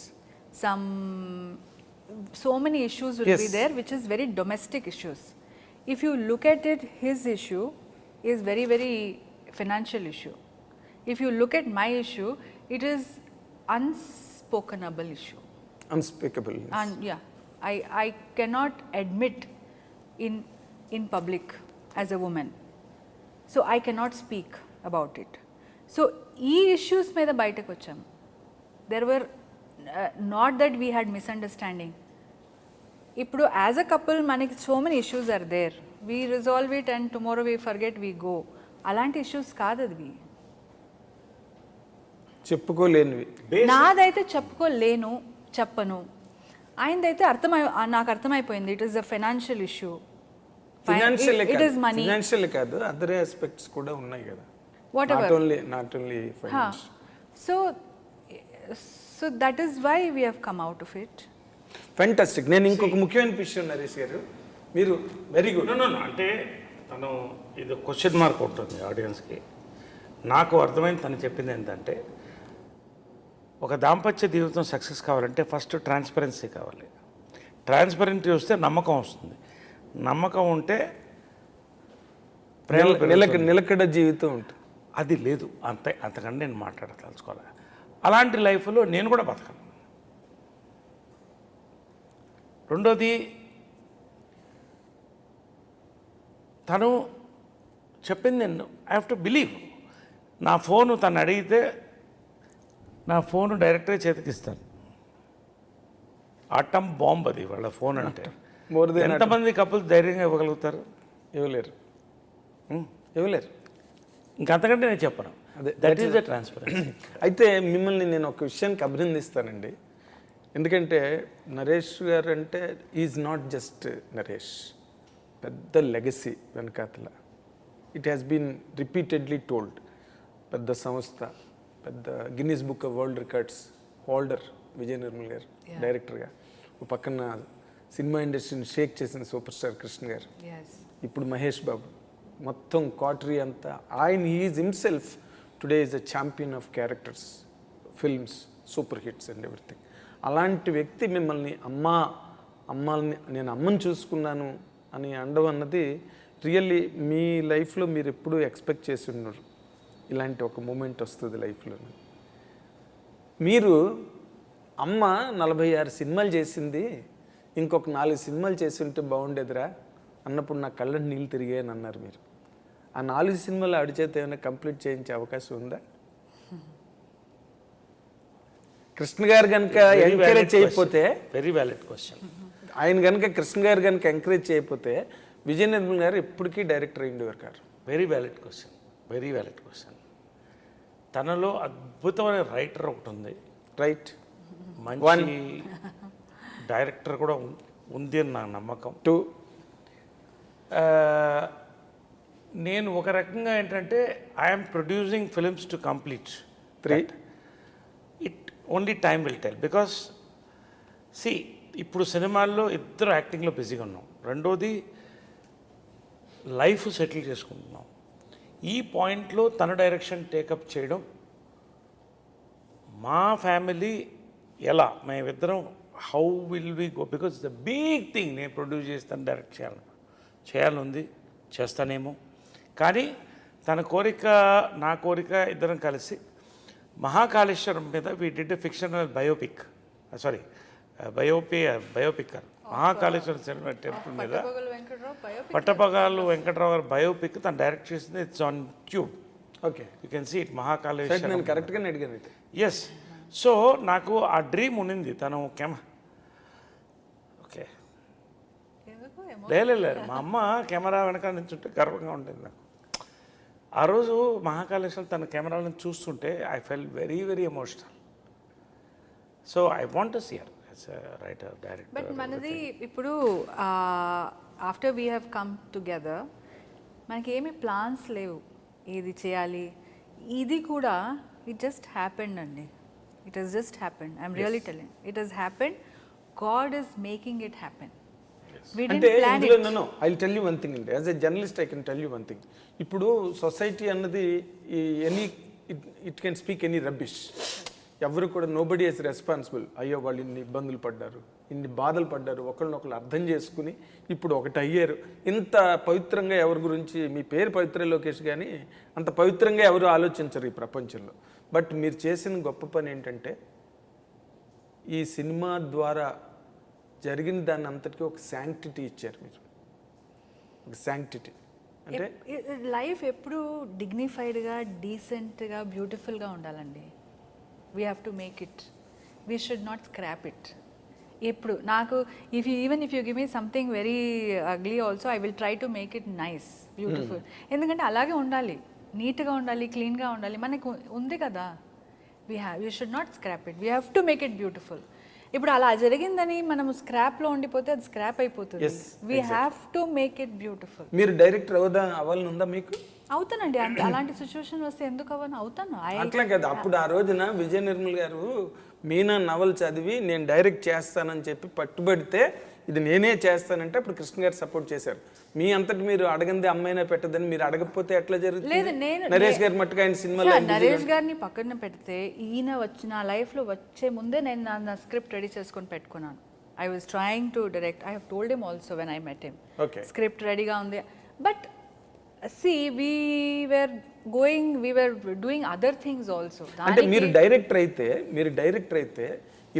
so many issues will be there which is very domestic issues. If you look at it, his issue is very very financial issue. If you look at my issue, it is unspokenable issue. Unspeakable. Yes. And yeah, I cannot admit in public as a woman, so I cannot speak about it. So ee issues మీద బయటకు వచ్చాం. There were not that we had misunderstanding. ఇప్పుడు as a couple మనకి so many issues are there, we resolve it and tomorrow we forget we go. అలాంటి issues కాదు అది. చెప్పుకోలేనివి. నాదైతే చెప్పుకోలేను, చెప్పను. ఆయనదైతే నాకు అర్థమైపోయింది. It is a financial issue. It is money. Financial కాదు, అదర్ ఆస్పెక్ట్స్ కూడా ఉన్నాయి కదా. Whatever. Not only finance. So that is why we have come out of it. Fantastic. నేను ఇంకొక ముఖ్యమైన విషయం నరేష్ గారు, మీరు వెరీ గుడ్. అంటే తను ఇది క్వశ్చన్ మార్క్ ఉంటుంది ఆడియన్స్కి. నాకు అర్థమైంది తను చెప్పింది ఏంటంటే ఒక దాంపత్య జీవితం సక్సెస్ కావాలంటే ఫస్ట్ ట్రాన్స్పరెన్సీ కావాలి. ట్రాన్స్పరెన్సీ వస్తే నమ్మకం వస్తుంది. నమ్మకం ఉంటే నిలకడ జీవితం ఉంటుంది. అది లేదు, అంతకంటే నేను మాట్లాడదలుచుకోవాలి. అలాంటి లైఫ్లో నేను కూడా బతకను. రెండోది, తను చెప్పింది నేను ఐ హ్యావ్ టు బిలీవ్. నా ఫోను తను అడిగితే నా ఫోను డైరెక్ట్గా చేతికిస్తాను. అటమ్ బాంబ్ అది వాళ్ళ ఫోన్ అంటే. ఎంతమంది కపుల్స్ ధైర్యంగా ఇవ్వగలుగుతారు? ఇవ్వలేరు. ఇంకంతకంటే నేను చెప్పను. That is the transparency. అయితే మిమ్మల్ని నేను ఒక విషయానికి అభినందిస్తానండి. ఎందుకంటే నరేష్ గారు అంటే ఈజ్ నాట్ జస్ట్ నరేష్, పెద్ద లెగసీ వెనకాతల. It has been repeatedly told. పెద్ద సంస్థ, పెద్ద Guinness Book of World Records holder Vijaya Nirmal garu డైరెక్టర్గా, ఒక పక్కన సినిమా ఇండస్ట్రీని షేక్ చేసిన సూపర్ స్టార్ కృష్ణ గారు, ఇప్పుడు మహేష్ బాబు, మొత్తం కాటరీ అంతా ఆయన. Is himself today is a champion of characters, films, super hits and everything. అలాంటి వ్యక్తి మిమ్మల్ని అమ్మాలని నేను అమ్మని చూసుకున్నాను అని అనడం అన్నది రియల్లీ మీ లైఫ్లో మీరు ఎప్పుడూ ఎక్స్పెక్ట్ చేసి ఉన్నారు ఇలాంటి ఒక మూమెంట్ వస్తుంది లైఫ్లో. మీరు అమ్మ 46 సినిమాలు చేసింది, ఇంకొక 4 సినిమాలు చేసి ఉంటే బాగుండేదిరా అన్నప్పుడు నా కళ్ళ నీళ్ళు తిరిగాయని అన్నారు మీరు. ఆ 4 సినిమాలు ఆడి చేత ఏమైనా కంప్లీట్ చేయించే అవకాశం ఉందా? కృష్ణ గారు కనుక ఎంకరేజ్ చేయకపోతే, వెరీ వ్యాలిడ్ క్వశ్చన్. ఆయన కనుక కృష్ణ గారు కనుక ఎంకరేజ్ చేయకపోతే విజయ నిర్మల్ గారు ఎప్పటికీ డైరెక్టర్ అయ్యిండేవారు గారు. Very valid question, very valid question. తనలో అద్భుతమైన రైటర్ ఒకటి ఉంది, రైట్, మంచి డైరెక్టర్ కూడా ఉంది అని నా నమ్మకం. 2 నేను ఒక రకంగా ఏంటంటే I'm producing films to complete. 3 it only time will tell. Because see ఇప్పుడు సినిమాల్లో ఇద్దరు యాక్టింగ్లో బిజీగా ఉన్నాం. రెండోది లైఫ్ సెటిల్ చేసుకుంటున్నాం. ఈ పాయింట్లో తన డైరెక్షన్ టేకప్ చేయడం, మా ఫ్యామిలీ ఎలా మేమిద్దరం how will we go, because the big thing. నేను ప్రొడ్యూస్ చేస్తాను, డైరెక్ట్ చేయాలనుంది, చేస్తానేమో. కానీ తన కోరిక నా కోరిక ఇద్దరం కలిసి మహాకాళేశ్వరం మీద we did a fictional biopic, sorry biopic Mahakaleshwaram cinema temple మీద పట్టపగాలు వెంకట్రావు గారు బయోపిక్ తను డైరెక్ట్ చేసింది. It's on tube, okay, you can see it. Mahakaleshwaram నేను కరెక్ట్గానే అడిగాను అయితే. ఎస్. సో నాకు ఆ డ్రీమ్ ఉన్నింది. తను ఓకే లేదు మా అమ్మ కెమెరా వెనక నించుంటే గర్వంగా ఉంటుంది నాకు. ఆ రోజు మహాకాళేశ్వరం తన కెమెరాలను చూస్తుంటే I fell very very emotional. So I want to see her as a writer, director. But మనది ఇప్పుడు after we have come together మనకి ఏమి ప్లాన్స్ లేవు ఏది చేయాలి. ఇది కూడా ఇట్ జస్ట్ హ్యాపెండ్ అండి. It has just happened. I'm really telling, it has happened. God is making it happen. అంటే ఇందులో I will tell you one thing అండి, as a journalist I can tell you one thing. ఇప్పుడు society అన్నది it can speak any rubbish. ఎవరు కూడా nobody is responsible. అయ్యో వాళ్ళు ఇన్ని ఇబ్బందులు పడ్డారు, ఇన్ని బాధలు పడ్డారు, ఒకళ్ళనొకళ్ళు అర్థం చేసుకుని ఇప్పుడు ఒకటి అయ్యారు. ఇంత పవిత్రంగా ఎవరి గురించి, మీ పేరు పవిత్ర లోకేష్ కానీ అంత పవిత్రంగా ఎవరు ఆలోచించరు ఈ ప్రపంచంలో. బట్ మీరు చేసిన గొప్ప పని ఏంటంటే ఈ సినిమా ద్వారా జరిగిన దాన్ని అంతటికీ ఒక శాంక్టిటీ ఇచ్చారు మీరు. ఒక శాంక్టిటీ అంటే లైఫ్ ఎప్పుడు డిగ్నిఫైడ్గా, డీసెంట్గా, బ్యూటిఫుల్గా ఉండాలండి. We have to make it. We should not scrap it. ఎప్పుడు నాకు if you give me something very ugly also I will try to make it nice, beautiful. ఎందుకంటే అలాగే ఉండాలి, నీట్గా ఉండాలి, క్లీన్గా ఉండాలి. మనకు ఉంది కదా, we should not scrap it. We have to make it beautiful. ఇప్పుడు అలా జరిగిందని మనం స్క్రాప్లో ఉండిపోతే అది స్క్రాప్ అయిపోతుంది. We have to make it beautiful. మీరు డైరెక్టర్ అవ్వాలని ఉందా మీకు? అవుతానండి. అలాంటి సిచ్యువేషన్ వస్తే ఎందుకు అవుతాను. అట్లా కదా. అప్పుడు ఆ రోజున విజయ నిర్మల్ గారు మీనా నవల్ చదివి నేను డైరెక్ట్ చేస్తానని చెప్పి పట్టుబడితే ఇది నేనే చేస్తానంటే అప్పుడు కృష్ణ గారు సపోర్ట్ చేశారు. మీ అంతటి మీరు అడగంది అమ్మాయినా పెట్టదని మీరు అడగకపోతే ఎట్లా జరుగుతుంది? నరేష్ గారు మట్టుగా ఆయన సినిమాలో నరేష్ గారిని పక్కన పెడితే ఈయన నా లైఫ్లో వచ్చే ముందే నేను నా స్క్రిప్ట్ రెడీ చేసుకొని పెట్టుకున్నాను. I was trying to direct. I have told him also when I met him. Script రెడీగా ఉంది. But see we were doing other things also. అంటే మీరు డైరెక్టర్ అయితే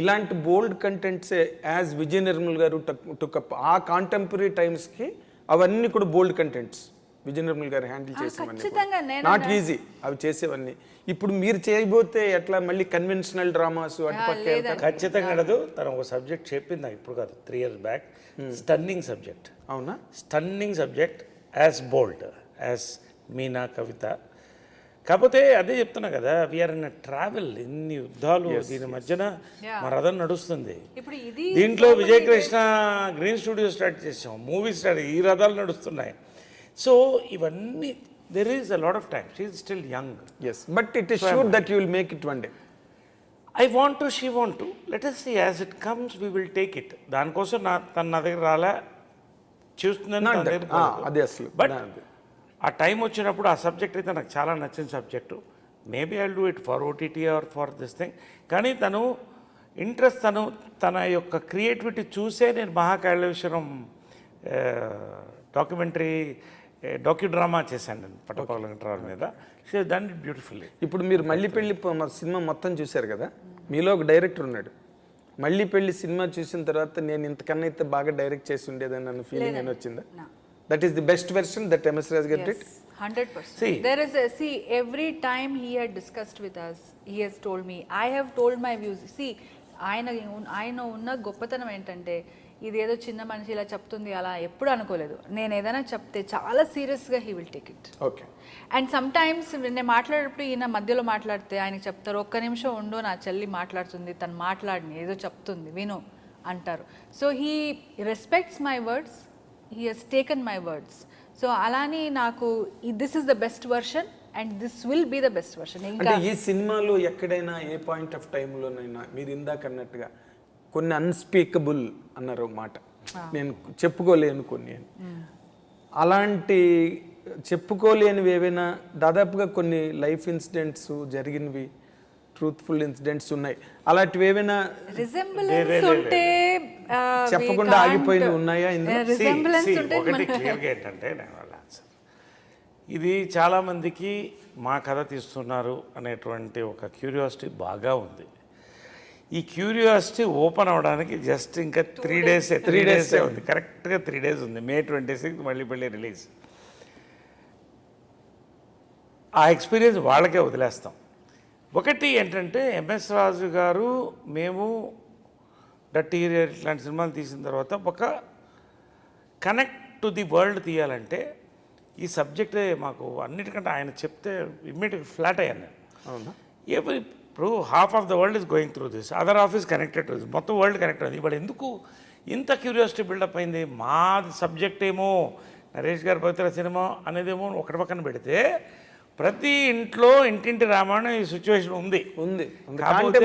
ఇలాంటి బోల్డ్ కంటెంట్స్ యాజ్ విజయ నిర్మల్ గారు టుకప్ ఆ కాంటెంపరీ టైమ్స్కి అవన్నీ కూడా బోల్డ్ కంటెంట్స్ విజయ నిర్మల్ గారు హ్యాండిల్ చేసేవన్నీ నాట్ ఈజీ అవి చేసేవన్నీ. ఇప్పుడు మీరు చేయబోతే ఎట్లా మళ్ళీ కన్వెన్షనల్ డ్రామాస్ అటుపక్క ఖచ్చితంగా అడదు. తను ఒక సబ్జెక్ట్ చెప్పింది నాకు ఇప్పుడు కాదు, 3 years బ్యాక్. Stunning subject. అవునా? స్టన్నింగ్ సబ్జెక్ట్, యాజ్ బోల్డ్ యాజ్ మీనా, కవిత. కాకపోతే అదే చెప్తున్నా కదా, వీఆర్ ఇన్ ట్రావెల్. ఇన్ని యుద్ధాలు దీని మధ్యన మా రథం నడుస్తుంది. దీంట్లో విజయకృష్ణ గ్రీన్ స్టూడియో స్టార్ట్ చేసాం, మూవీ స్టార్ట్, ఈ రథాలు నడుస్తున్నాయి. సో ఇవన్నీ there is a lot of time. She is still young. Yes, but it is sure that you will make it one day. I want to, she want to. Let us see as it comes, we will take it. దానికోసం తన నా దగ్గర రాలే, చూస్తున్నాను అదే అసలు. But ఆ time వచ్చినప్పుడు ఆ సబ్జెక్ట్ అయితే నాకు చాలా నచ్చిన సబ్జెక్టు. Maybe I do it for OTT or for this thing. కానీ తను ఇంట్రెస్ట్, తన యొక్క క్రియేటివిటీ చూసే నేను మహాకాళేశ్వరం డాక్యుడ్రామా చేశాను నేను పట్టపగల వెంకట్రావు మీద. She done it beautifully. ఇప్పుడు మీరు మళ్ళీ పెళ్ళి సినిమా మొత్తం చూశారు కదా, మీలో ఒక డైరెక్టర్ ఉన్నాడు. మళ్ళీ పెళ్ళి సినిమా చూసిన తర్వాత నేను ఇంతకన్నా అయితే బాగా డైరెక్ట్ చేసి ఉండేదని నన్ను ఫీలింగ్ అని వచ్చిందా? That is the best version that MS Raj garu did. Yes, 100%. See. There is every time he had discussed with us, he has told me, I have told my views. See, ఆయన ఉన్న గొప్పతనం ఏంటంటే ఇదేదో చిన్న మనిషి ఇలా చెప్తుంది అలా ఎప్పుడు అనుకోలేదు. నేను ఏదైనా చెప్తే చాలా సీరియస్గా he will take it. Okay. And some times నేను మాట్లాడేటప్పుడు ఈయన మధ్యలో మాట్లాడితే ఆయనకి చెప్తారు, ఒక్క నిమిషం ఉండు, నా చెల్లి మాట్లాడుతుంది, తను మాట్లాడిని ఏదో చెప్తుంది విను అంటారు. So he respects my words, he he's taken my words. So అలాని నాకు this is the best version and this will be the best version. అంటే ఇంకా ఈ సినిమాలో ఎక్కడైనా ఏ పాయింట్ ఆఫ్ టైంలోనైనా మీరు ఇందాక అన్నట్టుగా కొన్ని అన్స్పీకబుల్ అన్నారు మాట, నేను చెప్పుకోలేను కొన్ని అని, అలాంటి చెప్పుకోలేనివి ఏవైనా దాదాపుగా కొన్ని లైఫ్ ఇన్సిడెంట్స్ జరిగినవి ట్రూత్ఫుల్ ఇన్సిడెంట్స్ ఉన్నాయి, అలాంటివి ఏవైనా రిజెంబులెన్స్ ఉంటే చెప్పకుండా ఆగిపోయినవి ఉన్నాయా ఇందులో? రిజెంబులెన్స్ ఉంటే ఒకటి క్లియర్గా ఏంటంటే నేను వాళ్ళ ఆన్సర్, ఇది చాలామందికి మా కథ తీస్తున్నారు అనేటువంటి ఒక క్యూరియాసిటీ బాగా ఉంది. ఈ క్యూరియాసిటీ ఓపెన్ అవ్వడానికి జస్ట్ ఇంకా 3 days ఉంది, కరెక్ట్గా 3 days ఉంది. May 26 మళ్ళీ రిలీజ్. ఆ ఎక్స్పీరియన్స్ వాళ్ళకే వదిలేస్తాం. ఒకటి ఏంటంటే ఎంఎస్ రాజు గారు, మేము డర్టీ ఇట్లాంటి సినిమాలు తీసిన తర్వాత ఒక కనెక్ట్ టు ది వరల్డ్ తీయాలంటే ఈ సబ్జెక్టే మాకు అన్నిటికంటే ఆయన చెప్తే ఇమ్మీడియట్ ఫ్లాట్ అయ్యాను నేను. అవునా? ఇప్పుడు half of the world is going through this, other of is connected to this, మొత్తం వరల్డ్ కనెక్ట్ అయింది. ఇప్పుడు ఎందుకు ఇంత క్యూరియాసిటీ బిల్డప్ అయింది? మా సబ్జెక్ట్ ఏమో నరేష్ గారి పవిత్ర సినిమా అనేదేమో ఒకటి పక్కన పెడితే ప్రతి ఇంట్లో ఇంటింటి రామాయణం ఈ సిచ్యువేషన్ ఉంది. కాకపోతే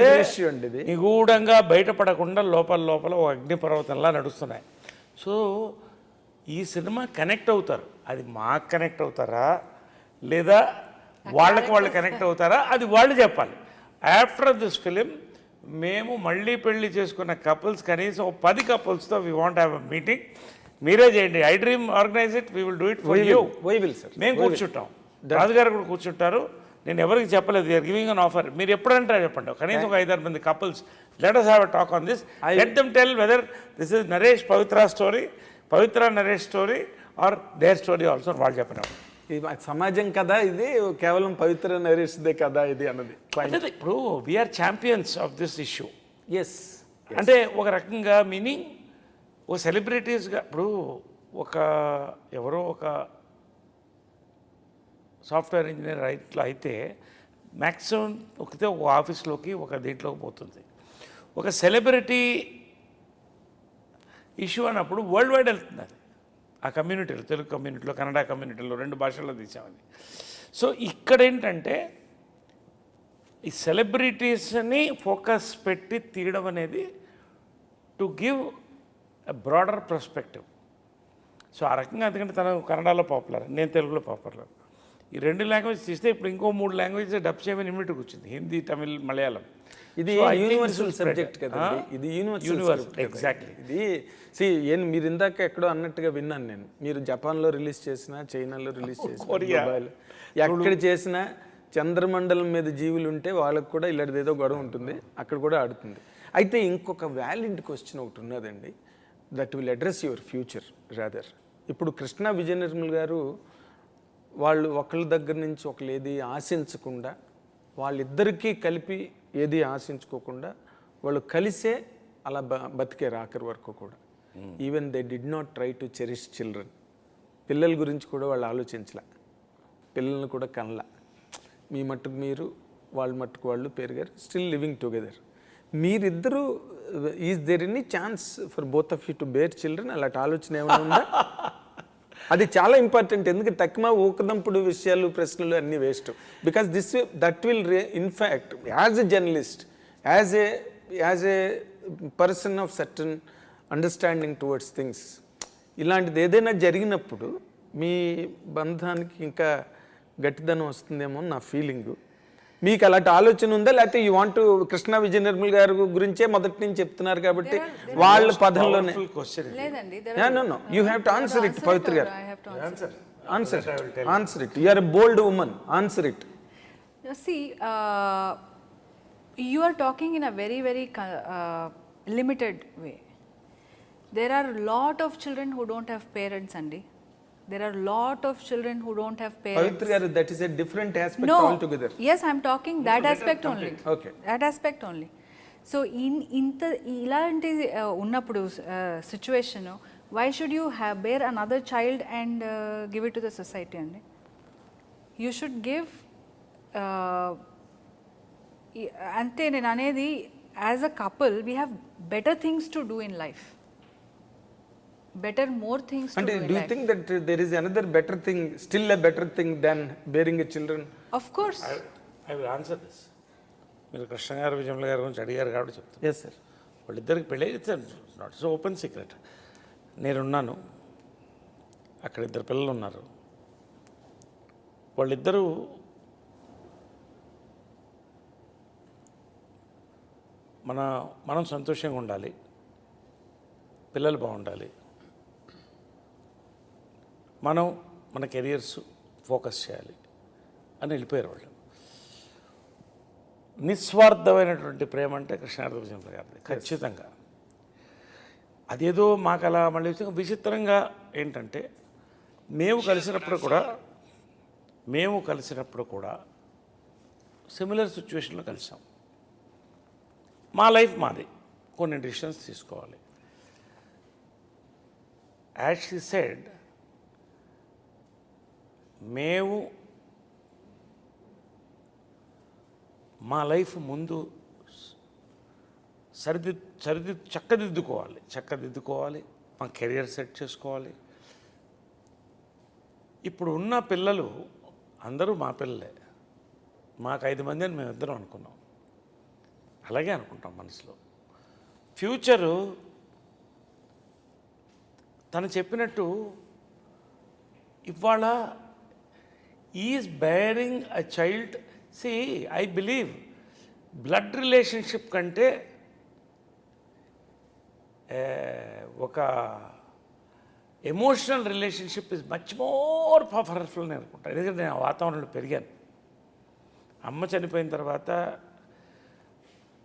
నిగూఢంగా బయటపడకుండా లోపల ఓ అగ్నిపర్వతంలా నడుస్తున్నాయి. సో ఈ సినిమా కనెక్ట్ అవుతారు, అది మాకు కనెక్ట్ అవుతారా లేదా వాళ్ళకి వాళ్ళు కనెక్ట్ అవుతారా అది వాళ్ళు చెప్పాలి. ఆఫ్టర్ దిస్ ఫిలిం మేము మళ్ళీ పెళ్లి చేసుకున్న కపుల్స్ కనీసం 10 couples we want have a meeting. మీరే చేయండి, I dream organise it, we will do it for you. మేము కూర్చుంటాం, రాజుగారు కూడా కూర్చుంటారు. నేను ఎవరికి చెప్పలేదు, యూఆర్ గివింగ్ అన్ ఆఫర్, మీరు ఎప్పుడంటే చెప్పండి. కనీసం ఒక 5-6 మంది couples, let us have a talk on this, let them tell whether this is Naresh Pavitra story, Pavitra Naresh story or their story also. వాళ్ళు చెప్పినారు సమాజం కదా ఇది, కేవలం పవిత్ర నరేష్దే కదా ఇది అన్నది. ఇప్పుడు we're champions of this issue. Yes, అంటే ఒక రకంగా మీనింగ్ ఓ సెలబ్రిటీస్గా, ఇప్పుడు ఎవరో ఒక సాఫ్ట్వేర్ ఇంజనీర్ ఇట్లా అయితే మ్యాక్సిమం ఒక ఆఫీస్లోకి ఒక దీంట్లోకి పోతుంది. ఒక సెలబ్రిటీ ఇష్యూ అన్నప్పుడు వరల్డ్ వైడ్ వెళ్తుంది అది. ఆ కమ్యూనిటీలో, తెలుగు కమ్యూనిటీలో, కన్నడ కమ్యూనిటీలో 2 భాషల్లో తీసామని. సో ఇక్కడ ఏంటంటే ఈ సెలబ్రిటీస్ని ఫోకస్ పెట్టి తీయడం అనేది to give a broader perspective. So ఆ రకంగా, ఎందుకంటే తను కన్నడలో పాపులర్, నేను తెలుగులో పాపులర్, ఈ 2 లాంగ్వేజ్ తీస్తే ఇప్పుడు ఇంకో 3 లాంగ్వేజ్ డబ్ చేయమని ఇమ్మీడియట్గా వచ్చింది, హిందీ, తమిళ్, మలయాళం. ఇది యూనివర్సల్ సబ్జెక్ట్ కదా, ఇది యూనివర్సల్ ఎగ్జాక్ట్లీ. ఇది మీరు ఇందాక ఎక్కడో అన్నట్టుగా విన్నాను నేను, మీరు జపాన్లో రిలీజ్ చేసినా, చైనాలో రిలీజ్ చేసినా, దుబాయ్లో ఎక్కడ చేసినా చంద్రమండలం మీద జీవులు ఉంటే వాళ్ళకు కూడా ఇలాంటిది ఏదో గొడవ ఉంటుంది, అక్కడ కూడా ఆడుతుంది. అయితే ఇంకొక వ్యాలిడ్ క్వశ్చన్ ఒకటి ఉన్నదండి, that will address your future rather. ఇప్పుడు కృష్ణ విజయ నిర్మల్ గారు వాళ్ళు ఒకళ్ళ దగ్గర నుంచి ఒకళ్ళు ఏది ఆశించకుండా, వాళ్ళిద్దరికీ కలిపి ఏది ఆశించుకోకుండా వాళ్ళు కలిసే అలా బతికే ఆఖరి వరకు కూడా. Even they did not try to cherish children. పిల్లల గురించి కూడా వాళ్ళు ఆలోచించలే, పిల్లల్ని కూడా కనలా. మీ మట్టుకు మీరు, వాళ్ళ మట్టుకు వాళ్ళు పెరిగారు, స్టిల్ లివింగ్ టుగెదర్. మీరిద్దరూ, is there any chance for both of you to bear children? అలాంటి ఆలోచన ఏమైనా ఉందా? అది చాలా ఇంపార్టెంట్, ఎందుకంటే తక్కువ ఊకదంపుడు విషయాలు, ప్రశ్నలు అన్నీ waste. Because that will in fact as a journalist, as a person of certain understanding towards things, ఇలాంటిది ఏదైనా జరిగినప్పుడు మీ బంధానికి ఇంకా గట్టిదనం వస్తుందేమో నా ఫీలింగు. మీకు అలాంటి ఆలోచన ఉందా, లేకపోతే యూ వాంట్ కృష్ణ విజయ నిర్మల్ గారి గురించే మొదటి నుంచి చెప్తున్నారు కాబట్టి వాళ్ళ పదంలోనే? You have to answer it Pavitra garu. Answer it. You are a bold woman, answer it. See, you are talking in a very limited way. There are a lot of children who don't have parents, Andy. There are lot of children who don't have parents. Pavitra garu, that is a different aspect No, altogether. yes, I'm talking that aspect only. Okay. That aspect only. So ఇలాంటి ఉన్నప్పుడు situation, why should you bear another child and give it to the society అండి? You should give అంతే నేను అనేది, as a couple we have better things to do in life, better more things to And do in do you life. think that there is another better thing, still a better thing than bearing a children? Of course. I will answer this. మీరు కృష్ణ గారు విజయమ్మ గారి గురించి అడిగారు కాబట్టి చెప్తాను. Yes, sir. వాళ్ళిద్దరికి పెళ్ళి not so open secret. నేనున్నాను, అక్కడ ఇద్దరు పిల్లలు ఉన్నారు. వాళ్ళిద్దరూ మనం సంతోషంగా ఉండాలి, పిల్లలు బాగుండాలి, మనం మన కెరియర్స్ ఫోకస్ చేయాలి అని వెళ్ళిపోయారు వాళ్ళు. నిస్వార్థమైనటువంటి ప్రేమ అంటే కృష్ణార్జున గారిది ఖచ్చితంగా. అదేదో మాకు అలా మళ్ళీ విచిత్రంగా ఏంటంటే మేము కలిసినప్పుడు కూడా సిమిలర్ సిచ్యువేషన్లో కలిసాం. మా లైఫ్ మాది, కొన్ని డిసిషన్స్ తీసుకోవాలి. యాజ్ షీ సెడ్, మేము మా లైఫ్ ముందు చక్కదిద్దుకోవాలి, మా కెరియర్ సెట్ చేసుకోవాలి. ఇప్పుడు ఉన్న పిల్లలు అందరూ మా పిల్లలే. మాకు 5 మంది అని మేమిద్దరం అనుకున్నాం, అలాగే అనుకుంటాం మనసులో. ఫ్యూచరు తను చెప్పినట్టు ఇవాళ is bearing a child. See, I believe blood relationship కంటే ఒక emotional relationship is much more powerful అని అనుకుంటాను. ఎందుకంటే నేను ఆ వాతావరణంలో పెరిగాను. అమ్మ చనిపోయిన తర్వాత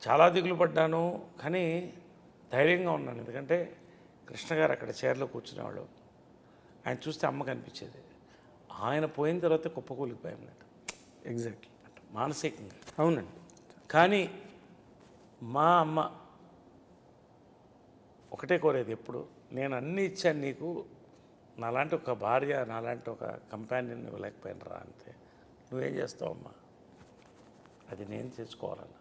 చాలా దిగులు పడ్డాను, కానీ ధైర్యంగా ఉన్నాను. ఎందుకంటే కృష్ణ గారు అక్కడ చైర్లో కూర్చునేవాళ్ళు, ఆయన చూస్తే అమ్మ కనిపించేది. ఆయన పోయిన తర్వాత కుప్పకూలిపోయాం నేను ఎగ్జాక్ట్లీ, మానసికంగా. అవునండి. కానీ మా అమ్మ ఒకటే కోరేది ఎప్పుడు, నేను అన్నీ ఇచ్చాను నీకు, నాలాంటి ఒక భార్య, నాలాంటి ఒక కంపానియన్ ఇవ్వలేకపోయాను రా, అంతే. నువ్వేం చేస్తావు అమ్మా, అది నేను చేసుకోవాలన్న.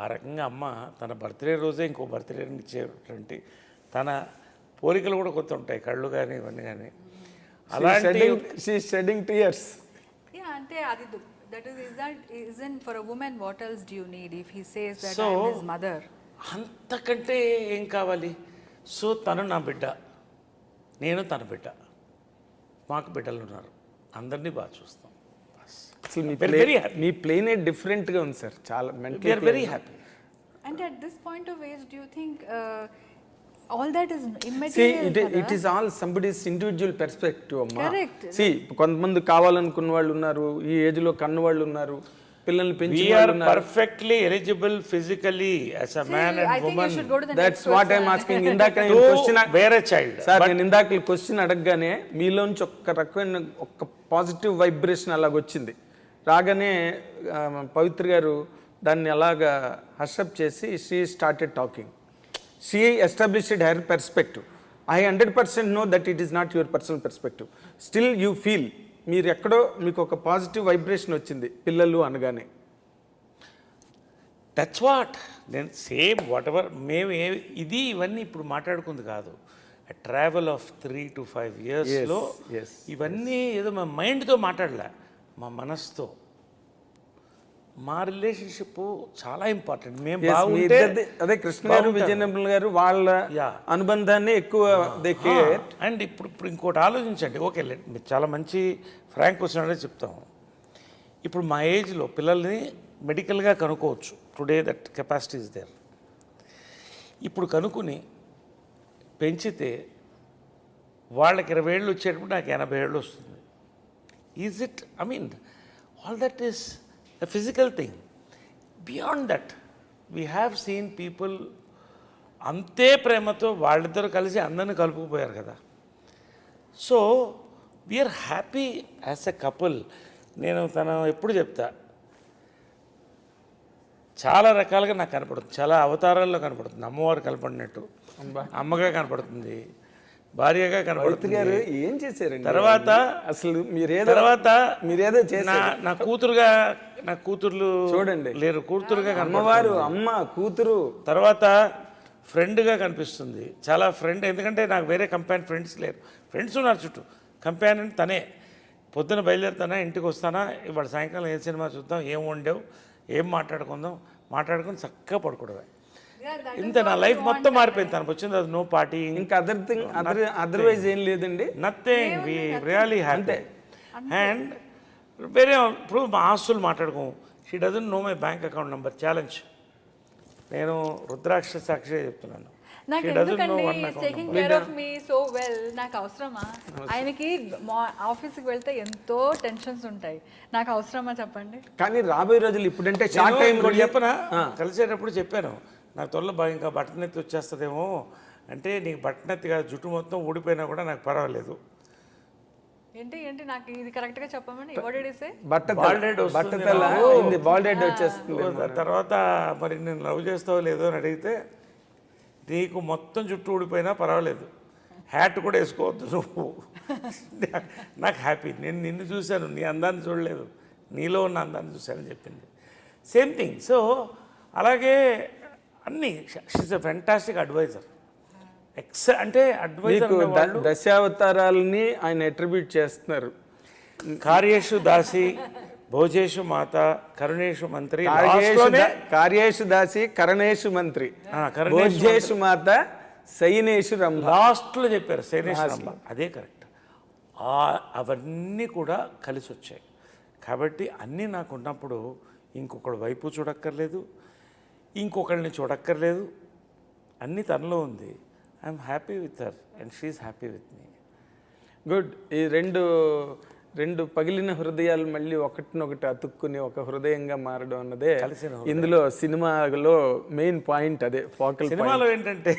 ఆ రకంగా అమ్మ తన బర్త్డే రోజే ఇంకో బర్త్డేని ఇచ్చేటువంటి, తన పోలికలు కూడా కొత్త ఉంటాయి, కళ్ళు కానీ ఇవన్నీ కానీ. అలాంటి shedding tears. Yeah, ante adi that isn't for a woman. What else do you need if he says that So, I'm his mother? అంతకంటే ఏం కావాలి? సో తను నా బిడ్డ, నేను తన బిడ్డ, మాకు బిడ్డలు ఉన్నారు, అందరినీ బాగా చూస్తాం. అసలు very happy. మీ ప్లేనే డిఫరెంట్గా ఉంది సార్, చాలా We are very happy. And at this point of age, do you think all that is See, immaterial? it is all somebody's individual perspective, అమ్మా. Correct. See, కొంతమంది కావాలనుకున్న వాళ్ళు ఉన్నారు, ఈ ఏజ్లో కన్న వాళ్ళు ఉన్నారు, పిల్లల్ని We పెంచిన are వాళ్ళు ఉన్నారు. perfectly eligible physically as a man and I think woman you should go to the That's next what question. I'm asking. ఇందాక నేను to question bear a child. Sir, నేను ఇందాక క్వశ్చన్ అడగగానే మీలోంచి ఒక్క రకమైన ఒక పాజిటివ్ వైబ్రేషన్ అలాగొచ్చింది. రాగానే పవిత్ర గారు దాన్ని అలాగా హర్షప్ చేసి she started talking. She established her perspective. I 100% know that it is not your personal perspective. Still you feel, మీరు ఎక్కడో మీకు ఒక పాజిటివ్ వైబ్రేషన్ వచ్చింది పిల్లలు అనగానే. దట్స్ వాట్ నేను సేమ్ వాట్ ఎవర్ మేము ఇది ఇవన్నీ ఇప్పుడు మాట్లాడుకుంది కాదు. ట్రావెల్ ఆఫ్ 3 to 5 yearsలో yes, ఇవన్నీ ఏదో మా మైండ్తో మాట్లాడలే, మా మనసుతో. మా రిలేషన్షిప్ చాలా ఇంపార్టెంట్. మేము Yes, మీ బాగుంటే ఇద్దరిది, అదే కృష్ణ గారు బాగుంటారు. విజయనగరం గారు వాళ్ళ Yeah. అనుబంధాన్ని ఎక్కువ అండ్ ఇప్పుడు ఇంకోటి ఆలోచించండి. ఓకే, మీరు చాలా మంచి ఫ్రాంక్ క్వశ్చన్ అనేది చెప్తాము. ఇప్పుడు మా ఏజ్లో పిల్లల్ని మెడికల్గా కనుక్కోవచ్చు. Today that capacity is there. ఇప్పుడు కనుక్కుని పెంచితే వాళ్ళకి 20 ఏళ్ళు వచ్చేటప్పుడు నాకు 80 ఏళ్ళు వస్తుంది. Is it? I mean all that is a physical thing. Beyond that, we have seen people అంతే ప్రేమతో వాళ్ళిద్దరూ కలిసి అందరిని కలుపుకుపోయారు కదా. So we're happy as a couple. నేను తను ఎప్పుడు చెప్తా, చాలా రకాలుగా నాకు కనపడుతుంది, చాలా అవతారాల్లో కనపడుతుంది. అమ్మవారు కనపడినట్టు, అమ్మగా కనపడుతుంది, భార్యగా కనపడుతుంది. గారు ఏం చేశారండి తర్వాత అసలు మీరేదో నా కూతురుగా, నా కూతుర్లు చూడండి లేరు, కూతురుగా అమ్మవారు, అమ్మ కూతురు, తర్వాత ఫ్రెండ్గా కనిపిస్తుంది, చాలా ఫ్రెండ్. ఎందుకంటే నాకు వేరే కంపానియన్ ఫ్రెండ్స్ లేరు, ఫ్రెండ్స్ ఉన్నారు చుట్టూ. కంపానియన్ తనే. పొద్దున బయలుదేరుతానా, ఇంటికి వస్తానా, ఇవాళ సాయంకాలం ఏ సినిమా చూద్దాం, ఏం వండావు, ఏం మాట్లాడుకుందాం, మాట్లాడుకుని చక్కగా పడుకోవడమే. ఇంత నా లైఫ్ మొత్తం మారిపోయింది. తనకు వచ్చింది అది నో పార్టీ, ఇంకా అదర్వైజ్ ఏం లేదండి. Nothing. We really happy. And వేరే ఇప్పుడు మా ఆస్తులు మాట్లాడుకోము. She doesn't know my bank account number. Challenge. నేను రుద్రాక్ష సాక్షిగా చెప్తున్నాను. నాకు ఎందుకండి taking care of me so well, నాకు అవసరమా? ఆయనకి ఆఫీస్కి వెళ్తే ఎంతో టెన్షన్స్ ఉంటాయి, నాకు అవసరమా చెప్పండి? కానీ రాబోయే రోజులు ఇప్పుడంటే షార్ట్ టైం కూడా చెప్పనా, కలిసేటప్పుడు చెప్పాను, నాకు త్వరలో బాగా ఇంకా బట్టనెత్తి వచ్చేస్తుందేమో అంటే, నీకు బట్టనెత్తి కాదు, జుట్టు మొత్తం ఊడిపోయినా కూడా నాకు పర్వాలేదు. ఏంటి నాకు ఇది కరెక్ట్గా చెప్పమని ఎవడిసే బాల్డెడ్ వచ్చేస్తుంది. తర్వాత మరి నేను లవ్ చేస్తావో లేదో అని అడిగితే, నీకు మొత్తం జుట్టు ఊడిపోయినా పర్వాలేదు, హ్యాట్ కూడా వేసుకోవద్దు నువ్వు, నాకు హ్యాపీ. నేను నిన్ను చూశాను, నీ అందాన్ని చూడలేదు, నీలో ఉన్న అందాన్ని చూశానని చెప్పింది. Same thing. సో అలాగే అన్నీ, షీస్ ఎ ఫెంటాస్టిక్ అడ్వైజర్. అంటే అడ్వైజర్ దశావతారాలని ఆయన అట్రిబ్యూట్ చేస్తున్నారు. కార్యేషు దాసి, భోజేషు మాత, కరుణేషు మంత్రి, కార్యేషు దాసి, కరణేషు మంత్రి, భోజేషు మాత, శయనేషు రంభ. లాస్ట్లో చెప్పారు శయనేషు రంభ, అదే కరెక్ట్. అవన్నీ కూడా కలిసి వచ్చాయి. కాబట్టి అన్నీ నాకు ఉన్నప్పుడు ఇంకొకటి వైపు చూడక్కర్లేదు, ఇంకొకరిని చూడక్కర్లేదు, అన్నీ తనలో ఉంది. I'm happy with her and she's happy with me. Good. ఈ రెండు పగిలిన హృదయాలు మళ్ళీ ఒకటినొకటి అతుక్కుని ఒక హృదయంగా మారడం అన్నదే ఇందులో సినిమాలో మెయిన్ పాయింట్. అదే ఫోకల్. సినిమాలో ఏంటంటే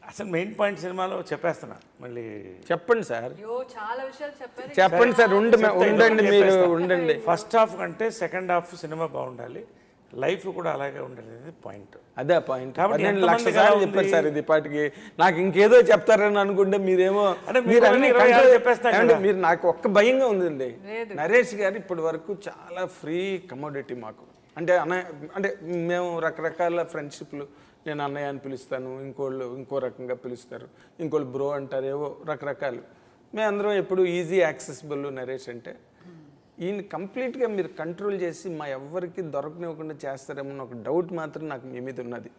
అసలు మెయిన్ పాయింట్ సినిమాలో చెప్పేస్తున్నా, మళ్ళీ చెప్పండి సార్. చాలా విషయాలు చెప్పండి సార్. ఉండండి మీరు ఉండండి. ఫస్ట్ హాఫ్ కంటే సెకండ్ హాఫ్ సినిమా బాగుండాలి, లైఫ్ కూడా అలాగే ఉండాలి అనేది పాయింట్. అదే పాయింట్. కాబట్టి నేను లక్ష సార్లు చెప్పాను సార్ ఇది పాటికి. నాకు ఇంకేదో చెప్తారని అనుకుంటే మీరేమో మీరు నాకు ఒక్క భయంగా ఉందండి. నరేష్ గారు ఇప్పటి వరకు చాలా ఫ్రీ కమోడిటీ మాకు. అంటే మేము రకరకాల ఫ్రెండ్షిప్లు, నేను అన్నయ్య అని పిలుస్తాను, ఇంకోళ్ళు ఇంకో రకంగా పిలుస్తారు, ఇంకోళ్ళు బ్రో అంటారు, ఏవో రకరకాలు. మేమందరం ఎప్పుడు ఈజీ యాక్సెసిబుల్ నరేష్ అంటే. ఈయన కంప్లీట్గా మీరు కంట్రోల్ చేసి మా ఎవ్వరికి దొరకనివ్వకుండా చేస్తారేమో ఒక డౌట్ మాత్రం నాకు మీ మీద ఉన్నది.